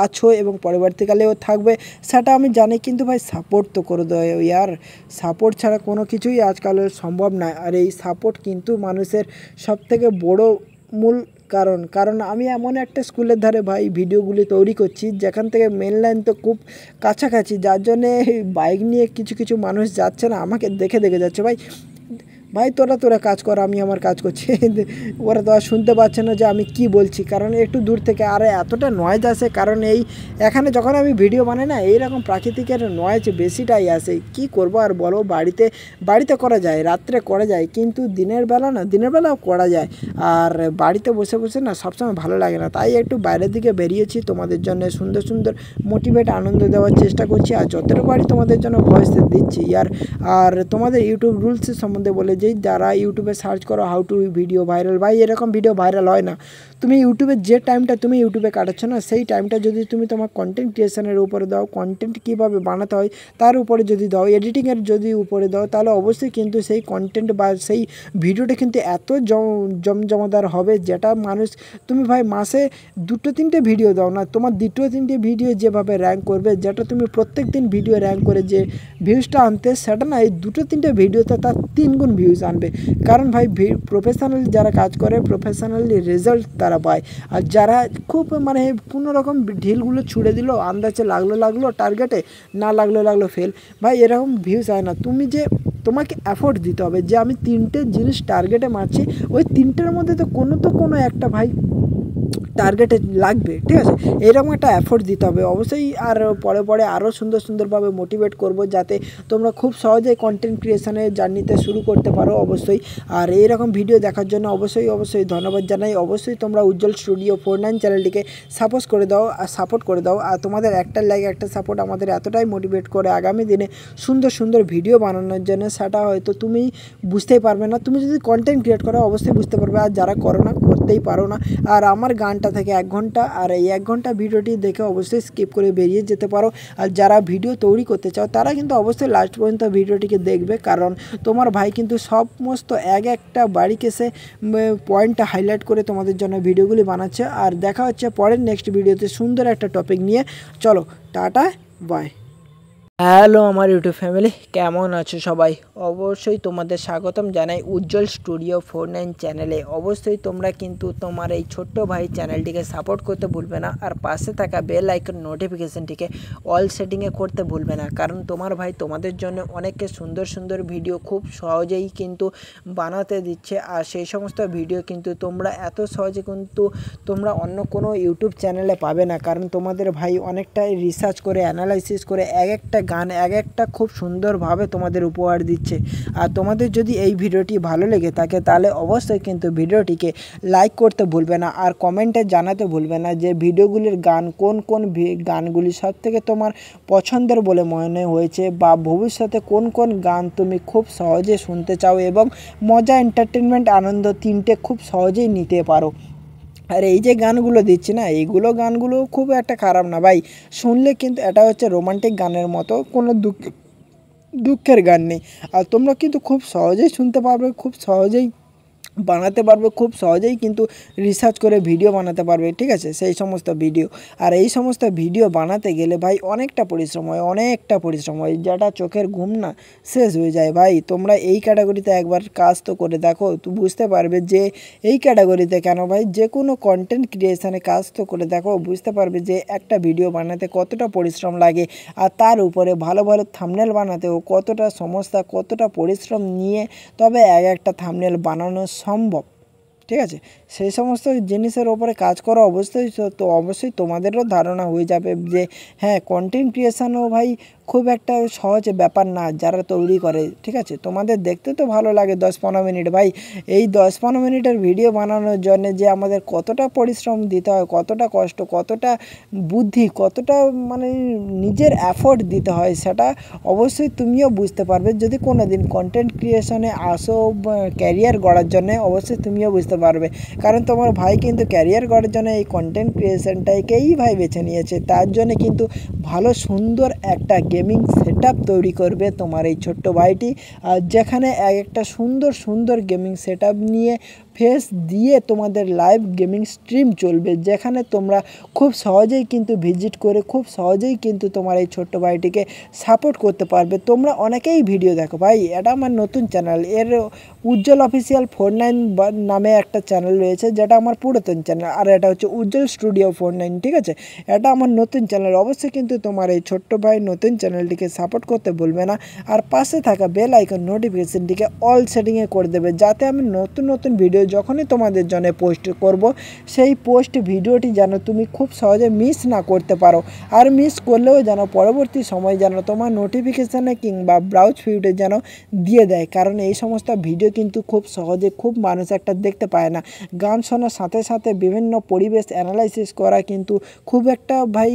আছো এবং পরবর্তীকালেও থাকবে, সেটা আমি জানি। কিন্তু ভাই সাপোর্ট তো করে দেয় ইয়ার, সাপোর্ট ছাড়া কোনো কিছুই আজকাল সম্ভব নয়। আর এই সাপোর্ট কিন্তু মানুষের সবথেকে বড় মূল কারণ আমি এমন একটা স্কুলের ধারে ভাই ভিডিওগুলি তৈরি করছি যেখান থেকে মেন লাইন তো খুব কাছাকাছি, যার জন্যে বাইক নিয়ে কিছু মানুষ যাচ্ছে না, আমাকে দেখে যাচ্ছে ভাই তোরা কাজ কর, আমি আমার কাজ করছি। ওরা তো আর শুনতে পাচ্ছে না যে আমি কি বলছি, কারণ একটু দূর থেকে আর এতটা নয়েজ আসে। কারণ এখানে যখন আমি ভিডিও বানাই না, এইরকম প্রাকৃতিকের নয়েজ বেশিটাই আসে। কি করব আর বলো, বাড়িতে করা যায়, রাত্রে করা যায়, কিন্তু দিনের বেলাও করা যায়। আর বাড়িতে বসে না সবসময় ভালো লাগে না, তাই একটু বাইরের দিকে বেরিয়েছি তোমাদের জন্য সুন্দর মোটিভেট আনন্দ দেওয়ার চেষ্টা করছি। আর যতটা পারি তোমাদের জন্য ভয়েস দিচ্ছি আর তোমাদের ইউটিউব রুলসের সম্বন্ধে বলে যে যারা ইউটিউবে সার্চ করো হাউ টু ভিডিও ভাইরাল, ভাই এরকম ভিডিও ভাইরাল হয় না। তুমি ইউটিউবে যে টাইমটা তুমি ইউটিউবে কাটাচ্ছ না, সেই টাইমটা যদি তুমি তোমার কন্টেন্ট ক্রিয়েশনের উপরে দাও, কন্টেন্ট কীভাবে বানাতে হয় তার উপরে যদি দাও, এডিটিংয়ের যদি উপরে দাও, তাহলে অবশ্যই কিন্তু সেই কন্টেন্ট বা সেই ভিডিওটা কিন্তু এত জমজমাদার হবে যেটা মানুষ, তুমি ভাই মাসে 2-3টে ভিডিও দাও না, তোমার 2-3টে ভিডিও যেভাবে র্যাঙ্ক করবে, যেটা তুমি প্রত্যেক দিন ভিডিও র্যাঙ্ক করে যে ভিউজটা আনতে, সেটা না এই 2-3টে ভিডিওতে তার 3 গুণ ভিউজ আনবে। কারণ ভাই প্রফেশনালি যারা কাজ করে প্রফেশনালি রেজাল্ট তারা পায়। আর যারা খুব মানে কোনোরকম ঢিলগুলো ছুড়ে দিল, আন্দাজে লাগলো টার্গেটে, না লাগলো ফেল, ভাই এরকম ভিউজ হয় না। তোমাকে এফোর্ট দিতে হবে যে আমি 3টে জিনিস টার্গেটে মারছি, ওই 3টের মধ্যে তো কোনো একটা ভাই টার্গেটে লাগবে, ঠিক আছে, এরকম একটা এফোর্ট দিতে হবে অবশ্যই। আর পরে আরও সুন্দরভাবে মোটিভেট করব যাতে তোমরা খুব সহজেই কন্টেন্ট ক্রিয়েশনের জার্নিতে শুরু করতে পারো অবশ্যই। আর এইরকম ভিডিও দেখার জন্য অবশ্যই ধন্যবাদ জানাই। অবশ্যই তোমরা উজ্জ্বল স্টুডিও 49 চ্যানেলটিকে সাপোর্ট করে দাও। আর তোমাদের একটা লাইক একটা সাপোর্ট আমাদের এতটাই মোটিভেট করে আগামী দিনে সুন্দর ভিডিও বানানোর জন্য, সেটা হয়তো তুমি বুঝতেই পারবে না। তুমি যদি কন্টেন্ট ক্রিয়েট করো অবশ্যই বুঝতে পারবে, আর যারা করো না, করতেই পারো না। আর আমার গানটা থেকে 1 ঘন্টা, আর এই 1 ঘন্টা ভিডিওটি দেখে অবশ্যই স্কিপ করে বেরিয়ে যেতে পারো। আর যারা ভিডিও তৈরি করতে চাও তারা কিন্তু অবশ্যই লাস্ট পর্যন্ত ভিডিওটিকে দেখবে, কারণ তোমার ভাই কিন্তু সমস্ত একটা বাড়িকে সে পয়েন্টটা হাইলাইট করে তোমাদের জন্য ভিডিওগুলি বানাচ্ছে। আর দেখা হচ্ছে পরের নেক্সট ভিডিওতে সুন্দর একটা টপিক নিয়ে। চলো টাটা, বাই। হ্যালো আমার ইউটিউব ফ্যামিলি, কেমন আছো সবাই? অবশ্যই তোমাদের স্বাগতম জানাই উজ্জ্বল স্টুডিও 49 চ্যানেলে। অবশ্যই তোমরা কিন্তু তোমার এই ছোট্ট ভাই চ্যানেলটিকে সাপোর্ট করতে ভুলবে না, আর পাশে থাকা বেল আইকন নোটিফিকেশনটিকে অল সেটিংয়ে করতে ভুলবে না, কারণ তোমার ভাই তোমাদের জন্য অনেককে সুন্দর ভিডিও খুব সহজেই কিন্তু বানাতে দিচ্ছে। আর সেই সমস্ত ভিডিও কিন্তু তোমরা এত সহজে কিন্তু তোমরা অন্য কোনো ইউটিউব চ্যানেলে পাবে না, কারণ তোমাদের ভাই অনেকটাই রিসার্চ করে অ্যানালাইসিস করে একটা গান একটা খুব সুন্দরভাবে তোমাদের উপহার দিচ্ছে। আর তোমাদের যদি এই ভিডিওটি ভালো লেগে থাকে তাহলে অবশ্যই কিন্তু ভিডিওটিকে লাইক করতে ভুলবে না, আর কমেন্টে জানাতে ভুলবে না যে ভিডিওগুলির গান কোন গানগুলি সবথেকে তোমার পছন্দের বলে মনে হয়েছে, বা ভবিষ্যতে কোন গান তুমি খুব সহজে শুনতে চাও এবং মজা, এন্টারটেনমেন্ট, আনন্দ 3টে খুব সহজেই নিতে পারো। আর এই যে গানগুলো দিচ্ছি না, গানগুলো খুব একটা খারাপ না ভাই, শুনলে কিন্তু এটা হচ্ছে রোমান্টিক গানের মতো, কোনো দুঃখের গান নেই। আর তোমরা কিন্তু খুব সহজেই শুনতে পারবে, খুব সহজেই বানাতে পারবে, খুব সহজেই কিন্তু রিসার্চ করে ভিডিও বানাতে পারবে, ঠিক আছে, সেই সমস্ত ভিডিও। আর এই সমস্ত ভিডিও বানাতে গেলে ভাই অনেকটা পরিশ্রম হয়, যেটা চোখের ঘুম না শেষ হয়ে যায়। ভাই তোমরা এই ক্যাটাগরিতে একবার কাজ তো করে দেখো, তো বুঝতে পারবে যে এই ক্যাটাগরিতে কেন ভাই, যে কোনো কন্টেন্ট ক্রিয়েশনে কাজ তো করে দেখো, বুঝতে পারবে যে একটা ভিডিও বানাতে কতটা পরিশ্রম লাগে। আর তার উপরে ভালো থাম্বনেল বানাতেও কতটা সমস্যা, কতটা পরিশ্রম নিয়ে তবে একটা থাম্বনেল বানানো সম্ভব, ঠিক আছে। সেই সমস্ত জিনিসের ওপরে কাজ করা অবশ্যই তোমাদেরও ধারণা হয়ে যাবে যে হ্যাঁ, কন্টেন্ট ক্রিয়েশনও ভাই খুব একটা সহজ ব্যাপার না যারা তৈরি করে, ঠিক আছে। তোমাদের দেখতে তো ভালো লাগে 10-15 মিনিট, ভাই এই 10-15 মিনিটের ভিডিও বানানোর জন্য যে আমাদের কতটা পরিশ্রম দিতে হয়, কতটা কষ্ট, কতটা বুদ্ধি, কতটা মানে নিজের এফোর্ট দিতে হয়, সেটা অবশ্যই তুমিও বুঝতে পারবে যদি কোনো দিন কন্টেন্ট ক্রিয়েশনে আসো ক্যারিয়ার গড়ার জন্য, অবশ্যই তুমিও বুঝতে পারবে। কারণ তোমার ভাই কিন্তু ক্যারিয়ার করার জন্য এই কন্টেন্ট ক্রিয়েশনটাকেই ভাই বেছে নিয়েছে। তার জন্য কিন্তু ভালো সুন্দর একটা গেমিং সেটআপ তৈরি করবে তোমার এই ছোট্ট ভাইটি, আর যেখানে একটা সুন্দর সুন্দর গেমিং সেটআপ নিয়ে ফেস দিয়ে তোমাদের লাইভ গেমিং স্ট্রিম চলবে, যেখানে তোমরা খুব সহজেই কিন্তু ভিজিট করে খুব সহজেই কিন্তু তোমার এই ছোট্ট ভাইটিকে সাপোর্ট করতে পারবে। তোমরা অনেকেই ভিডিও দেখো ভাই, এটা আমার নতুন চ্যানেল, এর উজ্জ্বল অফিসিয়াল 49 নামে একটা চ্যানেল রয়েছে, যেটা আমার পুরাতন চ্যানেল, আর এটা হচ্ছে উজ্জ্বল স্টুডিও 49, ঠিক আছে? এটা আমার নতুন চ্যানেল। অবশ্যই কিন্তু তোমার এই ছোট্ট ভাই নতুন চ্যানেলটিকে সাপোর্ট করতে ভুলবে না, আর পাশে থাকা বেল আইকন নোটিফিকেশনটিকে অল সেটিংয়ে করে দেবে, যাতে আমি নতুন নতুন ভিডিও যখনই তোমাদের জন্য পোস্ট করব, সেই পোস্ট ভিডিওটি যেন তুমি খুব সহজে মিস না করতে পারো, আর মিস করলেও যেন পরবর্তী সময় যেন তোমার নোটিফিকেশানে কিংবা ব্রাউজ ফিডে যেন দিয়ে দেয়। কারণ এই সমস্ত ভিডিও কিন্তু খুব সহজে খুব মানুষ একটা দেখতে পায় না। গান শোনার সাথে সাথে বিভিন্ন পরিবেশ অ্যানালাইসিস করা কিন্তু খুব একটা ভাই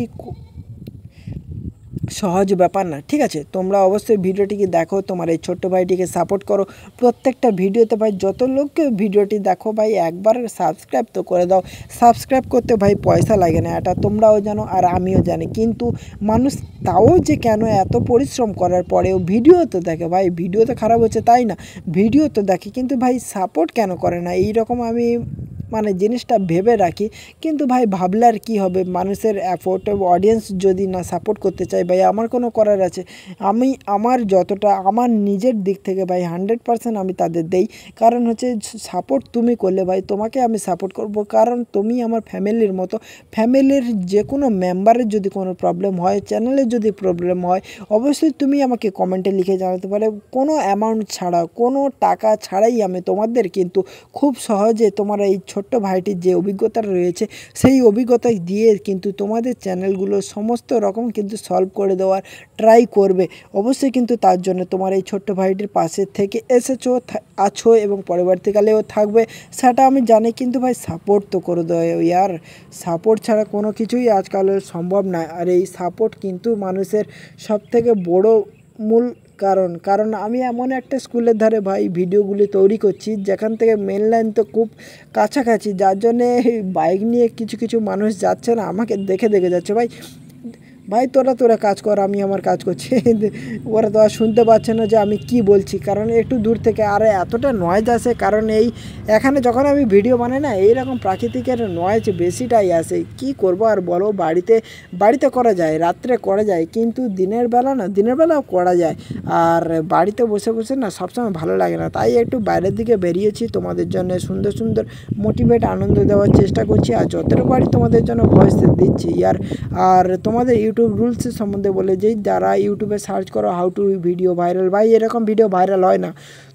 সহজ ব্যাপার না, ঠিক আছে? তোমরা অবশ্যই ভিডিওটিকে দেখো, তোমার এই ছোট্ট ভাইটিকে সাপোর্ট করো। প্রত্যেকটা ভিডিওতে ভাই যত লোককে ভিডিওটি দেখো ভাই একবার সাবস্ক্রাইব তো করে দাও। সাবস্ক্রাইব করতে ভাই পয়সা লাগে না, এটা তোমরাও জানো আর আমিও জানি, কিন্তু মানুষ তাও যে কেন এত পরিশ্রম করার পরেও ভিডিও তো দেখে ভাই। ভিডিও তো খারাপ হচ্ছে তাই না, ভিডিও তো দেখে, কিন্তু ভাই সাপোর্ট কেন করে না? এইরকম আমি মানে জিনিসটা ভেবে রাখি, কিন্তু ভাই ভাবলে আর কী হবে? মানুষের অ্যাফোর্ট অডিয়েন্স যদি না সাপোর্ট করতে চাই ভাই, আমার কোনো করার আছে? আমি আমার যতটা আমার নিজের দিক থেকে ভাই 100% আমি তাদের দেই। কারণ হচ্ছে সাপোর্ট তুমি করলে ভাই তোমাকে আমি সাপোর্ট করব, কারণ তুমি আমার ফ্যামিলির মতো। ফ্যামিলির যে কোনো মেম্বারের যদি কোনো প্রবলেম হয়, চ্যানেলের যদি প্রবলেম হয়, অবশ্যই তুমি আমাকে কমেন্টে লিখে জানাতে পারো। কোনো অ্যামাউন্ট ছাড়া, কোনো টাকা ছাড়াই আমি তোমাদের কিন্তু খুব সহজে তোমার এই ছোট্ট ভাইটির যে অভিজ্ঞতা রয়েছে, সেই অভিজ্ঞতা দিয়ে কিন্তু তোমাদের চ্যানেলগুলো সমস্ত রকম কিন্তু সলভ করে দেওয়ার ট্রাই করবে। অবশ্যই কিন্তু তার জন্য তোমার এই ছোট্ট ভাইটির পাশে থেকে আছো এবং পরবর্তীকালেও থাকবে, সেটা আমি জানি। কিন্তু ভাই সাপোর্ট তো করে দেয় ইয়ার, সাপোর্ট ছাড়া কোনো কিছুই আজকাল সম্ভব না। আর এই সাপোর্ট কিন্তু মানুষের সবথেকে বড় মূল কারণ আমি এমন একটা স্কুলের ধারে ভাই ভিডিওগুলি তৈরি করছি, যেখান থেকে মেন লাইন তো খুব কাছাকাছি, যার জন্যে বাইক নিয়ে কিছু কিছু মানুষ যাচ্ছে না, আমাকে দেখে যাচ্ছে ভাই তোরা কাজ কর, আমি আমার কাজ করছি। ওরা তো আর শুনতে পাচ্ছে না যে আমি কি বলছি, কারণ একটু দূর থেকে আর এতটা নয়েজ আসে। কারণ এখানে যখন আমি ভিডিও বানাই না, এইরকম প্রাকৃতিকের নয়েজ বেশিটাই আসে। কি করব আর বলো, বাড়িতে করা যায়, রাত্রে করা যায়, কিন্তু দিনের বেলাও করা যায়। আর বাড়িতে বসে না সবসময় ভালো লাগে না, তাই একটু বাইরের দিকে বেরিয়েছি, তোমাদের জন্য সুন্দর সুন্দর মোটিভেট আনন্দ দেওয়ার চেষ্টা করছি, আর যতটুকু পারি তোমাদের জন্য ভয়েস দিচ্ছি। আর তোমাদের ইউটিউব রুলসের সম্বন্ধে বলে যেই, যারা ইউটিউবে সার্চ করো হাউ টু ভিডিও ভাইরাল, ভাই এরকম ভিডিও ভাইরাল হয় না।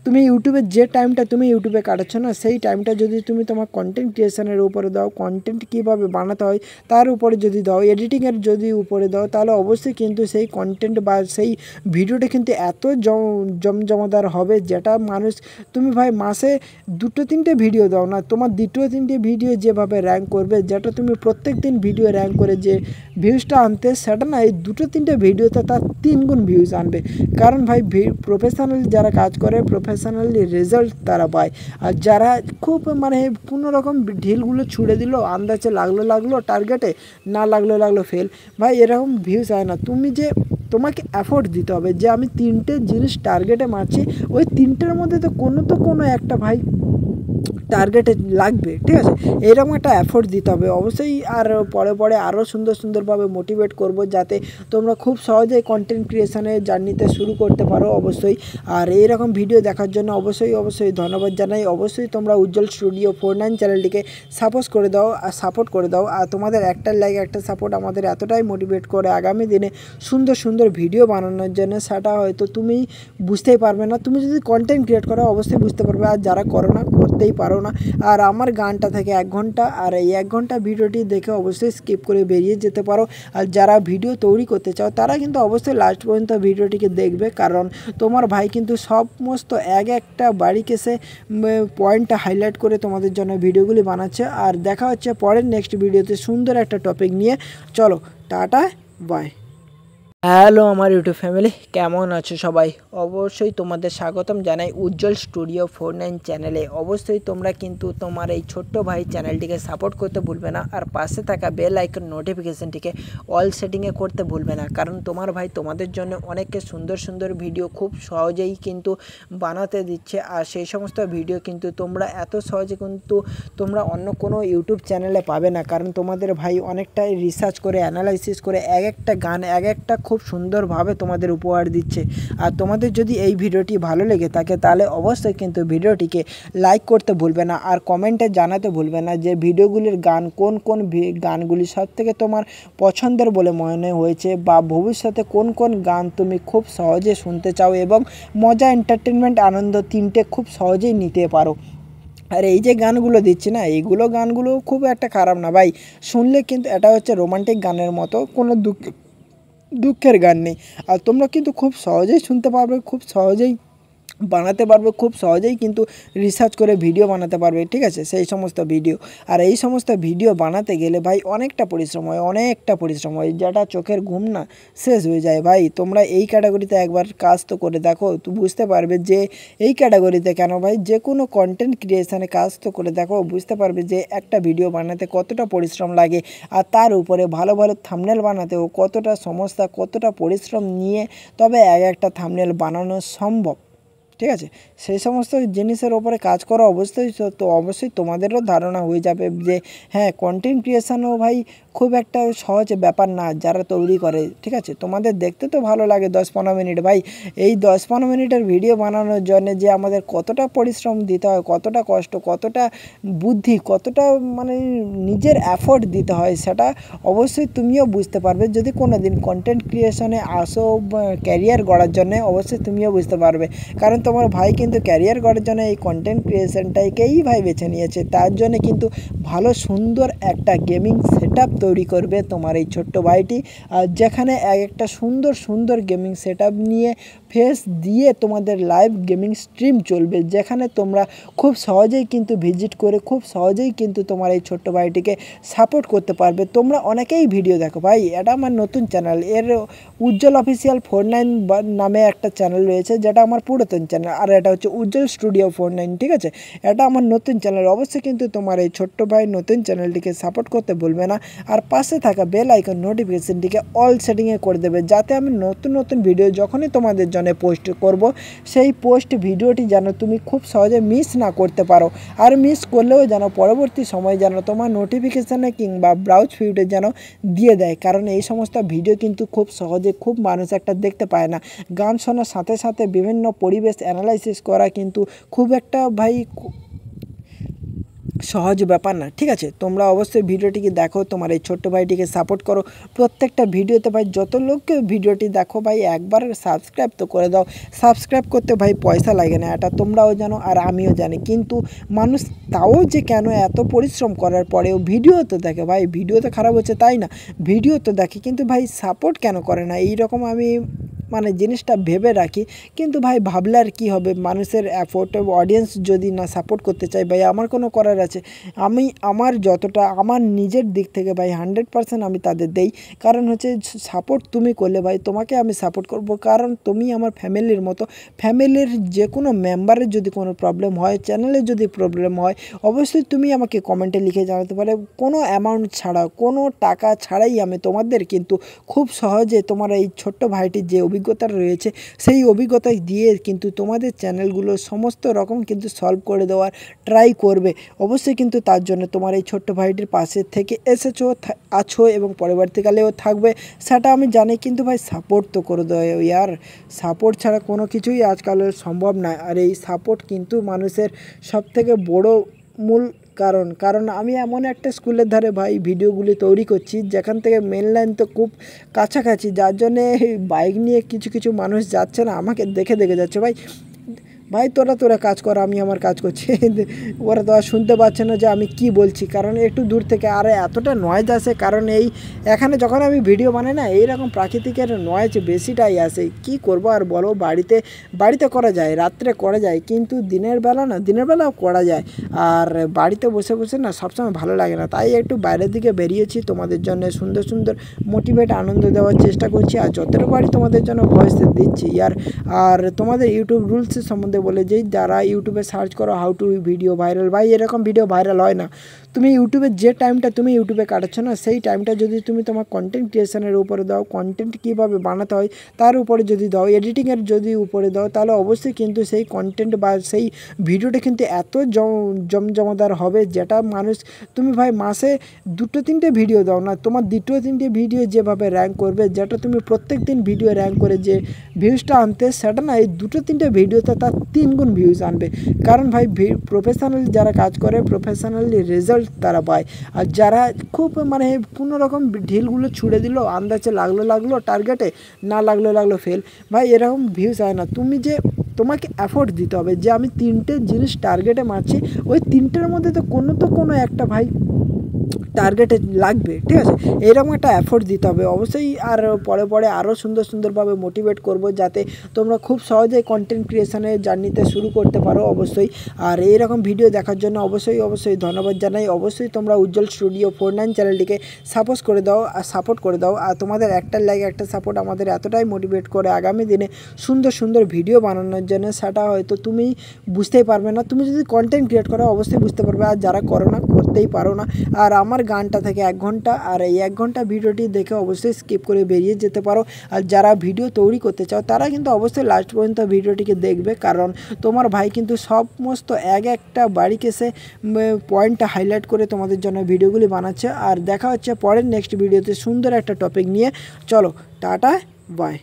তুমি ইউটিউবে যে টাইমটা তুমি ইউটিউবে কাটাচ্ছ না, সেই টাইমটা যদি তুমি তোমার কন্টেন্ট ক্রিয়েশনের উপরে দাও, কন্টেন্ট কীভাবে বানাতে হয় তার উপরে যদি দাও, এডিটিংয়ের যদি উপরে দাও, তাহলে অবশ্যই কিন্তু সেই কন্টেন্ট বা সেই ভিডিওটা কিন্তু এত জমজমাদার হবে, যেটা মানুষ, তুমি ভাই মাসে 2-3টে ভিডিও দাও না, তোমার 2-3টে ভিডিও যেভাবে র্যাঙ্ক করবে, যেটা তুমি প্রত্যেক দিন ভিডিও র্যাঙ্ক করে যে ভিউজটা আনতে, সেটা না এই 2-3টে ভিডিওতে তার 3 গুণ ভিউজ আনবে। কারণ ভাই প্রফেশনালি যারা কাজ করে, প্রফেশনালি রেজাল্ট তারা পায়। আর যারা খুব মানে কোনোরকম ঢিলগুলো ছুড়ে দিল, আন্দাজে লাগলো টার্গেটে, না লাগলো ফেল, ভাই এরকম ভিউজ হয় না। তোমাকে এফোর্ট দিতে হবে যে আমি 3টে জিনিস টার্গেটে মারছি, ওই 3টের মধ্যে তো কোনো একটা ভাই টার্গেটে লাগবে, ঠিক আছে? এইরকম একটা এফোর্ট দিতে হবে অবশ্যই। আর পরে আরও সুন্দরভাবে মোটিভেট করব, যাতে তোমরা খুব সহজেই কন্টেন্ট ক্রিয়েশনের জার্নিতে শুরু করতে পারো অবশ্যই। আর এইরকম ভিডিও দেখার জন্য অবশ্যই ধন্যবাদ জানাই। অবশ্যই তোমরা উজ্জ্বল স্টুডিও 49 চ্যানেলটিকে সাপোর্ট করে দাও। আর তোমাদের একটা লাইক একটা সাপোর্ট আমাদের এতটাই মোটিভেট করে আগামী দিনে সুন্দর ভিডিও বানানোর জন্য, সেটা হয়তো তুমি বুঝতেই পারবে না। তুমি যদি কন্টেন্ট ক্রিয়েট করো অবশ্যই বুঝতে পারবে, আর যারা করো না, করতেই পারো না। আর আমার গানটা থেকে 1 ঘন্টা, আর এই 1 ঘন্টা ভিডিওটি দেখে অবশ্যই স্কিপ করে বেরিয়ে যেতে পারো। আর যারা ভিডিও তৈরি করতে চাও, তারা কিন্তু অবশ্যই লাস্ট পর্যন্ত ভিডিওটিকে দেখবে, কারণ তোমার ভাই কিন্তু সমস্ত একটা বাড়িকে পয়েন্টটা হাইলাইট করে তোমাদের জন্য ভিডিওগুলি বানাচ্ছে। আর দেখা হচ্ছে পরের নেক্সট ভিডিওতে সুন্দর একটা টপিক নিয়ে। চলো টাটা, বাই। হ্যালো আমার ইউটিউব ফ্যামিলি, কেমন আছো সবাই? অবশ্যই তোমাদের স্বাগতম জানাই উজ্জ্বল স্টুডিও 49 চ্যানেলে। অবশ্যই তোমরা কিন্তু তোমার এই ছোট্ট ভাই চ্যানেলটিকে সাপোর্ট করতে ভুলবে না, আর পাশে থাকা বেল আইকন নোটিফিকেশনটিকে অল সেটিংয়ে করতে ভুলবে না, কারণ তোমার ভাই তোমাদের জন্য অনেককে সুন্দর সুন্দর ভিডিও খুব সহজেই কিন্তু বানাতে দিচ্ছে। আর সেই সমস্ত ভিডিও কিন্তু তোমরা এত সহজে কিন্তু তোমরা অন্য কোনো ইউটিউব চ্যানেলে পাবে না, কারণ তোমাদের ভাই অনেকটাই রিসার্চ করে অ্যানালাইসিস করে এক একটা গান এক একটা খুব সুন্দরভাবে তোমাদের উপহার দিচ্ছে। আর তোমাদের যদি এই ভিডিওটি ভালো লেগে থাকে তাহলে অবশ্যই কিন্তু ভিডিওটিকে লাইক করতে ভুলবে না, আর কমেন্টে জানাতে ভুলবে না যে ভিডিওগুলির গান কোন কোন গানগুলি সবথেকে তোমার পছন্দের বলে মনে হয়েছে, বা ভবিষ্যতে কোন কোন গান তুমি খুব সহজে শুনতে চাও এবং মজা, এন্টারটেনমেন্ট, আনন্দ তিনটে খুব সহজেই নিতে পারো। আর এই যে গানগুলো দিচ্ছি না, এইগুলো গানগুলো খুব একটা খারাপ না ভাই, শুনলে কিন্তু এটা হচ্ছে রোমান্টিক গানের মতো, কোনো দুঃখের গান নেই। আর তোমরা কিন্তু খুব সহজেই শুনতে পারবে, খুব সহজেই বানাতে পারবে, খুব সহজেই কিন্তু রিসার্চ করে ভিডিও বানাতে পারবে, ঠিক আছে? সেই সমস্ত ভিডিও, আর এই সমস্ত ভিডিও বানাতে গেলে ভাই অনেকটা পরিশ্রম হয়, যেটা চোখের ঘুম না শেষ হয়ে যায়। ভাই তোমরা এই ক্যাটাগরিতে একবার কাজ তো করে দেখো, তো বুঝতে পারবে যে এই ক্যাটাগরিতে কেন ভাই, যে কোনো কন্টেন্ট ক্রিয়েশনে কাজ তো করে দেখো, বুঝতে পারবে যে একটা ভিডিও বানাতে কতটা পরিশ্রম লাগে, আর তার উপরে ভালো ভালো থাম্বনেল বানাতেও কতটা সমস্যা, কতটা পরিশ্রম নিয়ে তবে একটা থাম্বনেল বানানো সম্ভব, ঠিক আছে? সেই সমস্ত জিনিসের ওপরে কাজ করা অবশ্যই তোমাদেরও ধারণা হয়ে যাবে যে হ্যাঁ, কন্টেন্ট ক্রিয়েশনও ভাই খুব একটা সহজ ব্যাপার না যারা তৈরি করে, ঠিক আছে? তোমাদের দেখতে তো ভালো লাগে 10-15 মিনিট, ভাই এই 10-15 মিনিটের ভিডিও বানানোর জন্য যে আমাদের কতটা পরিশ্রম দিতে হয়, কতটা কষ্ট, কতটা বুদ্ধি, কতটা মানে নিজের এফোর্ট দিতে হয়, সেটা অবশ্যই তুমিও বুঝতে পারবে যদি কোনো দিন কন্টেন্ট ক্রিয়েশনে আসো, ক্যারিয়ার গড়ার জন্য অবশ্যই তুমিও বুঝতে পারবে। কারণ তোমার ভাই কিন্তু ক্যারিয়ার করার জন্য এই কন্টেন্ট ক্রিয়েশনটাকেই ভাই বেছে নিয়েছে, তার জন্য কিন্তু ভালো সুন্দর একটা গেমিং সেটআপ তৈরি করবে তোমার এই ছোট্ট ভাইটি, আর যেখানে একটা সুন্দর গেমিং সেটআপ নিয়ে ফেস দিয়ে তোমাদের লাইভ গেমিং স্ট্রিম চলবে, যেখানে তোমরা খুব সহজেই কিন্তু ভিজিট করে খুব সহজেই কিন্তু তোমার এই ছোট্ট ভাইটিকে সাপোর্ট করতে পারবে। তোমরা অনেকেই ভিডিও দেখো ভাই, এটা আমার নতুন চ্যানেল, এর উজ্জ্বল অফিসিয়াল 49 নামে একটা চ্যানেল রয়েছে, যেটা আমার পুরাতন চ্যানেল, আর এটা হচ্ছে উজ্জ্বল স্টুডিও 49, ঠিক আছে? এটা আমার নতুন চ্যানেল। অবশ্যই কিন্তু তোমার এই ছোট্ট ভাই নতুন চ্যানেলটিকে সাপোর্ট করতে ভুলবে না, আর পাশে থাকা বেল আইকন নোটিফিকেশনটিকে অল সেটিংয়ে করে দেবে, যাতে আমি নতুন ভিডিও যখনই তোমাদের জন্য পোস্ট করব, সেই পোস্ট ভিডিওটি যেন তুমি খুব সহজে মিস না করতে পারো, আর মিস করলেও যেন পরবর্তী সময় যেন তোমার নোটিফিকেশানে কিংবা ব্রাউজ ফিডে যেন দিয়ে দেয়, কারণ এই সমস্ত ভিডিও কিন্তু খুব সহজে খুব মানুষ একটা দেখতে পায় না। গান শোনার সাথে সাথে বিভিন্ন পরিবেশ অ্যানালাইসিস করা কিন্তু খুব একটা ভাই সহজ ব্যাপার না, ঠিক আছে? তোমরা অবশ্যই ভিডিওটিকে দেখো, তোমার এই ছোট্ট ভাইটিকে সাপোর্ট করো। প্রত্যেকটা ভিডিওতে ভাই যত লোককে ভিডিওটি দেখো ভাই একবার সাবস্ক্রাইব তো করে দাও। সাবস্ক্রাইব করতে ভাই পয়সা লাগে না, এটা তোমরাও জানো আর আমিও জানি, কিন্তু মানুষ তাও যে কেন এত পরিশ্রম করার পরেও ভিডিও তো দেখে ভাই, ভিডিও তো খারাপ হচ্ছে তাই না, ভিডিও তো দেখে, কিন্তু ভাই সাপোর্ট কেন করে না? এইরকম আমি মানে জিনিসটা ভেবে রাখি, কিন্তু ভাই ভাবলে আর কী হবে, মানুষের এফোর্ট অডিয়েন্স যদি না সাপোর্ট করতে চাই ভাই আমার কোনো করার আছে? আমি আমার যতটা আমার নিজের দিক থেকে ভাই 100% আমি তাদের দেই, কারণ হচ্ছে সাপোর্ট তুমি করলে ভাই তোমাকে আমি সাপোর্ট করব, কারণ তুমি আমার ফ্যামিলির মতো। ফ্যামিলির যে কোনো মেম্বারের যদি কোনো প্রবলেম হয়, চ্যানেলের যদি প্রবলেম হয়, অবশ্যই তুমি আমাকে কমেন্টে লিখে জানাতে পারে, কোনো অ্যামাউন্ট ছাড়া, কোনো টাকা ছাড়াই আমি তোমাদের কিন্তু খুব সহজে তোমার এই ছোট্ট ভাইটির যে অভিজ্ঞতা রয়েছে সেই অভিজ্ঞতা দিয়ে কিন্তু তোমাদের চ্যানেলগুলো সমস্ত রকম কিন্তু সলভ করে দেওয়ার ট্রাই করবে। অবশ্যই কিন্তু তার জন্য তোমার এই ছোট্ট ভাইটির পাশে থেকে আছো এবং পরবর্তীকালেও থাকবে, সেটা আমি জানি, কিন্তু ভাই সাপোর্ট তো করে দেয় ইয়ার, সাপোর্ট ছাড়া কোনো কিছুই আজকাল সম্ভব নয়। আর এই সাপোর্ট কিন্তু মানুষের সবথেকে বড় মূল কারণ আমি এমন একটা স্কুলের ধারে ভাই ভিডিওগুলি তৈরি করছি, যেখান থেকে মেন লাইন তো খুব কাছাকাছি, যার জন্যে বাইক নিয়ে কিছু মানুষ যাচ্ছে না, আমাকে দেখে যাচ্ছে ভাই। ভাই তোরা কাজ কর, আমি আমার কাজ করছি। ওরা তো আর শুনতে পাচ্ছে না যে আমি কি বলছি, কারণ একটু দূর থেকে আর এতটা নয়েজ আসে, কারণ এখানে যখন আমি ভিডিও বানাই না এইরকম প্রাকৃতিকের নয়েজ বেশিটাই আসে। কি করব আর বলো, বাড়িতে করা যায়, রাত্রে করা যায়, কিন্তু দিনের বেলাও করা যায়। আর বাড়িতে বসে বসে না সবসময় ভালো লাগে না, তাই একটু বাইরের দিকে বেরিয়েছি, তোমাদের জন্য সুন্দর সুন্দর মোটিভেট আনন্দ দেওয়ার চেষ্টা করছি, আর যতটা পারি তোমাদের জন্য ভয়েস দিচ্ছি। আর তোমাদের ইউটিউব রুলসের সম্বন্ধে বলে যেই যারা ইউটিউবে সার্চ করো হাউ টু ভিডিও ভাইরাল, ভাই এরকম ভিডিও ভাইরাল হয় না। তুমি ইউটিউবে যে টাইমটা তুমি ইউটিউবে কাটাচ্ছ না, সেই টাইমটা যদি তুমি তোমার কন্টেন্ট ক্রিয়েশনের উপরে দাও, কন্টেন্ট কীভাবে বানাতে হয় তার উপরে যদি দাও, এডিটিংয়ের যদি উপরে দাও, তাহলে অবশ্যই কিন্তু সেই কন্টেন্ট বা সেই ভিডিওটা কিন্তু এত জমজমাদার হবে, যেটা মানুষ, তুমি ভাই মাসে 2-3টে ভিডিও দাও না, তোমার 2-3টে ভিডিও যেভাবে র্যাঙ্ক করবে, যেটা তুমি প্রত্যেক দিন ভিডিও র্যাঙ্ক করে যে ভিউজটা আনতে, সেটা না এই 2-3টে ভিডিওতে তার 3 গুণ ভিউজ আনবে। কারণ ভাই প্রফেশনালি যারা কাজ করে প্রফেশনালি রেজাল্ট তারা পায়, আর যারা খুব মানে কোনো রকম ঢিলগুলো ছুড়ে দিল, আন্দাজে লাগলো টার্গেটে, না লাগলো ফেল, ভাই এরকম ভিউজ হয় না। তোমাকে এফোর্ট দিতে হবে যে আমি 3টে জিনিস টার্গেটে মারছি, ওই 3টের মধ্যে তো কোনো একটা ভাই টার্গেটে লাগবে, ঠিক আছে, এইরকম একটা এফোর্ট দিতে হবে অবশ্যই। আর পরে আরও সুন্দরভাবে মোটিভেট করব, যাতে তোমরা খুব সহজেই কন্টেন্ট ক্রিয়েশনের জার্নিতে শুরু করতে পারো অবশ্যই। আর এইরকম ভিডিও দেখার জন্য অবশ্যই ধন্যবাদ জানাই। অবশ্যই তোমরা উজ্জ্বল স্টুডিও 49 চ্যানেলটিকে সাপোর্ট করে দাও। আর তোমাদের একটা লাইক একটা সাপোর্ট আমাদের এতটাই মোটিভেট করে আগামী দিনে সুন্দর ভিডিও বানানোর জন্য, সেটা হয়তো তুমি বুঝতেই পারবে না। তুমি যদি কন্টেন্ট ক্রিয়েট করো অবশ্যই বুঝতে পারবে, আর যারা করো না, করতেই পারো না। আর আমার গানটা থেকে 1 ঘন্টা, আর এই 1 ঘন্টা ভিডিওটি দেখে অবশ্যই স্কিপ করে বেরিয়ে যেতে পারো। আর যারা ভিডিও তৈরি করতে চাও তারা কিন্তু অবশ্যই লাস্ট পর্যন্ত ভিডিওটিকে দেখবে, কারণ তোমার ভাই কিন্তু সমস্ত একটা বাড়িকে সে পয়েন্টটা হাইলাইট করে তোমাদের জন্য ভিডিওগুলি বানাচ্ছে। আর দেখা হচ্ছে পরের নেক্সট ভিডিওতে সুন্দর একটা টপিক নিয়ে। চলো টাটা, বাই।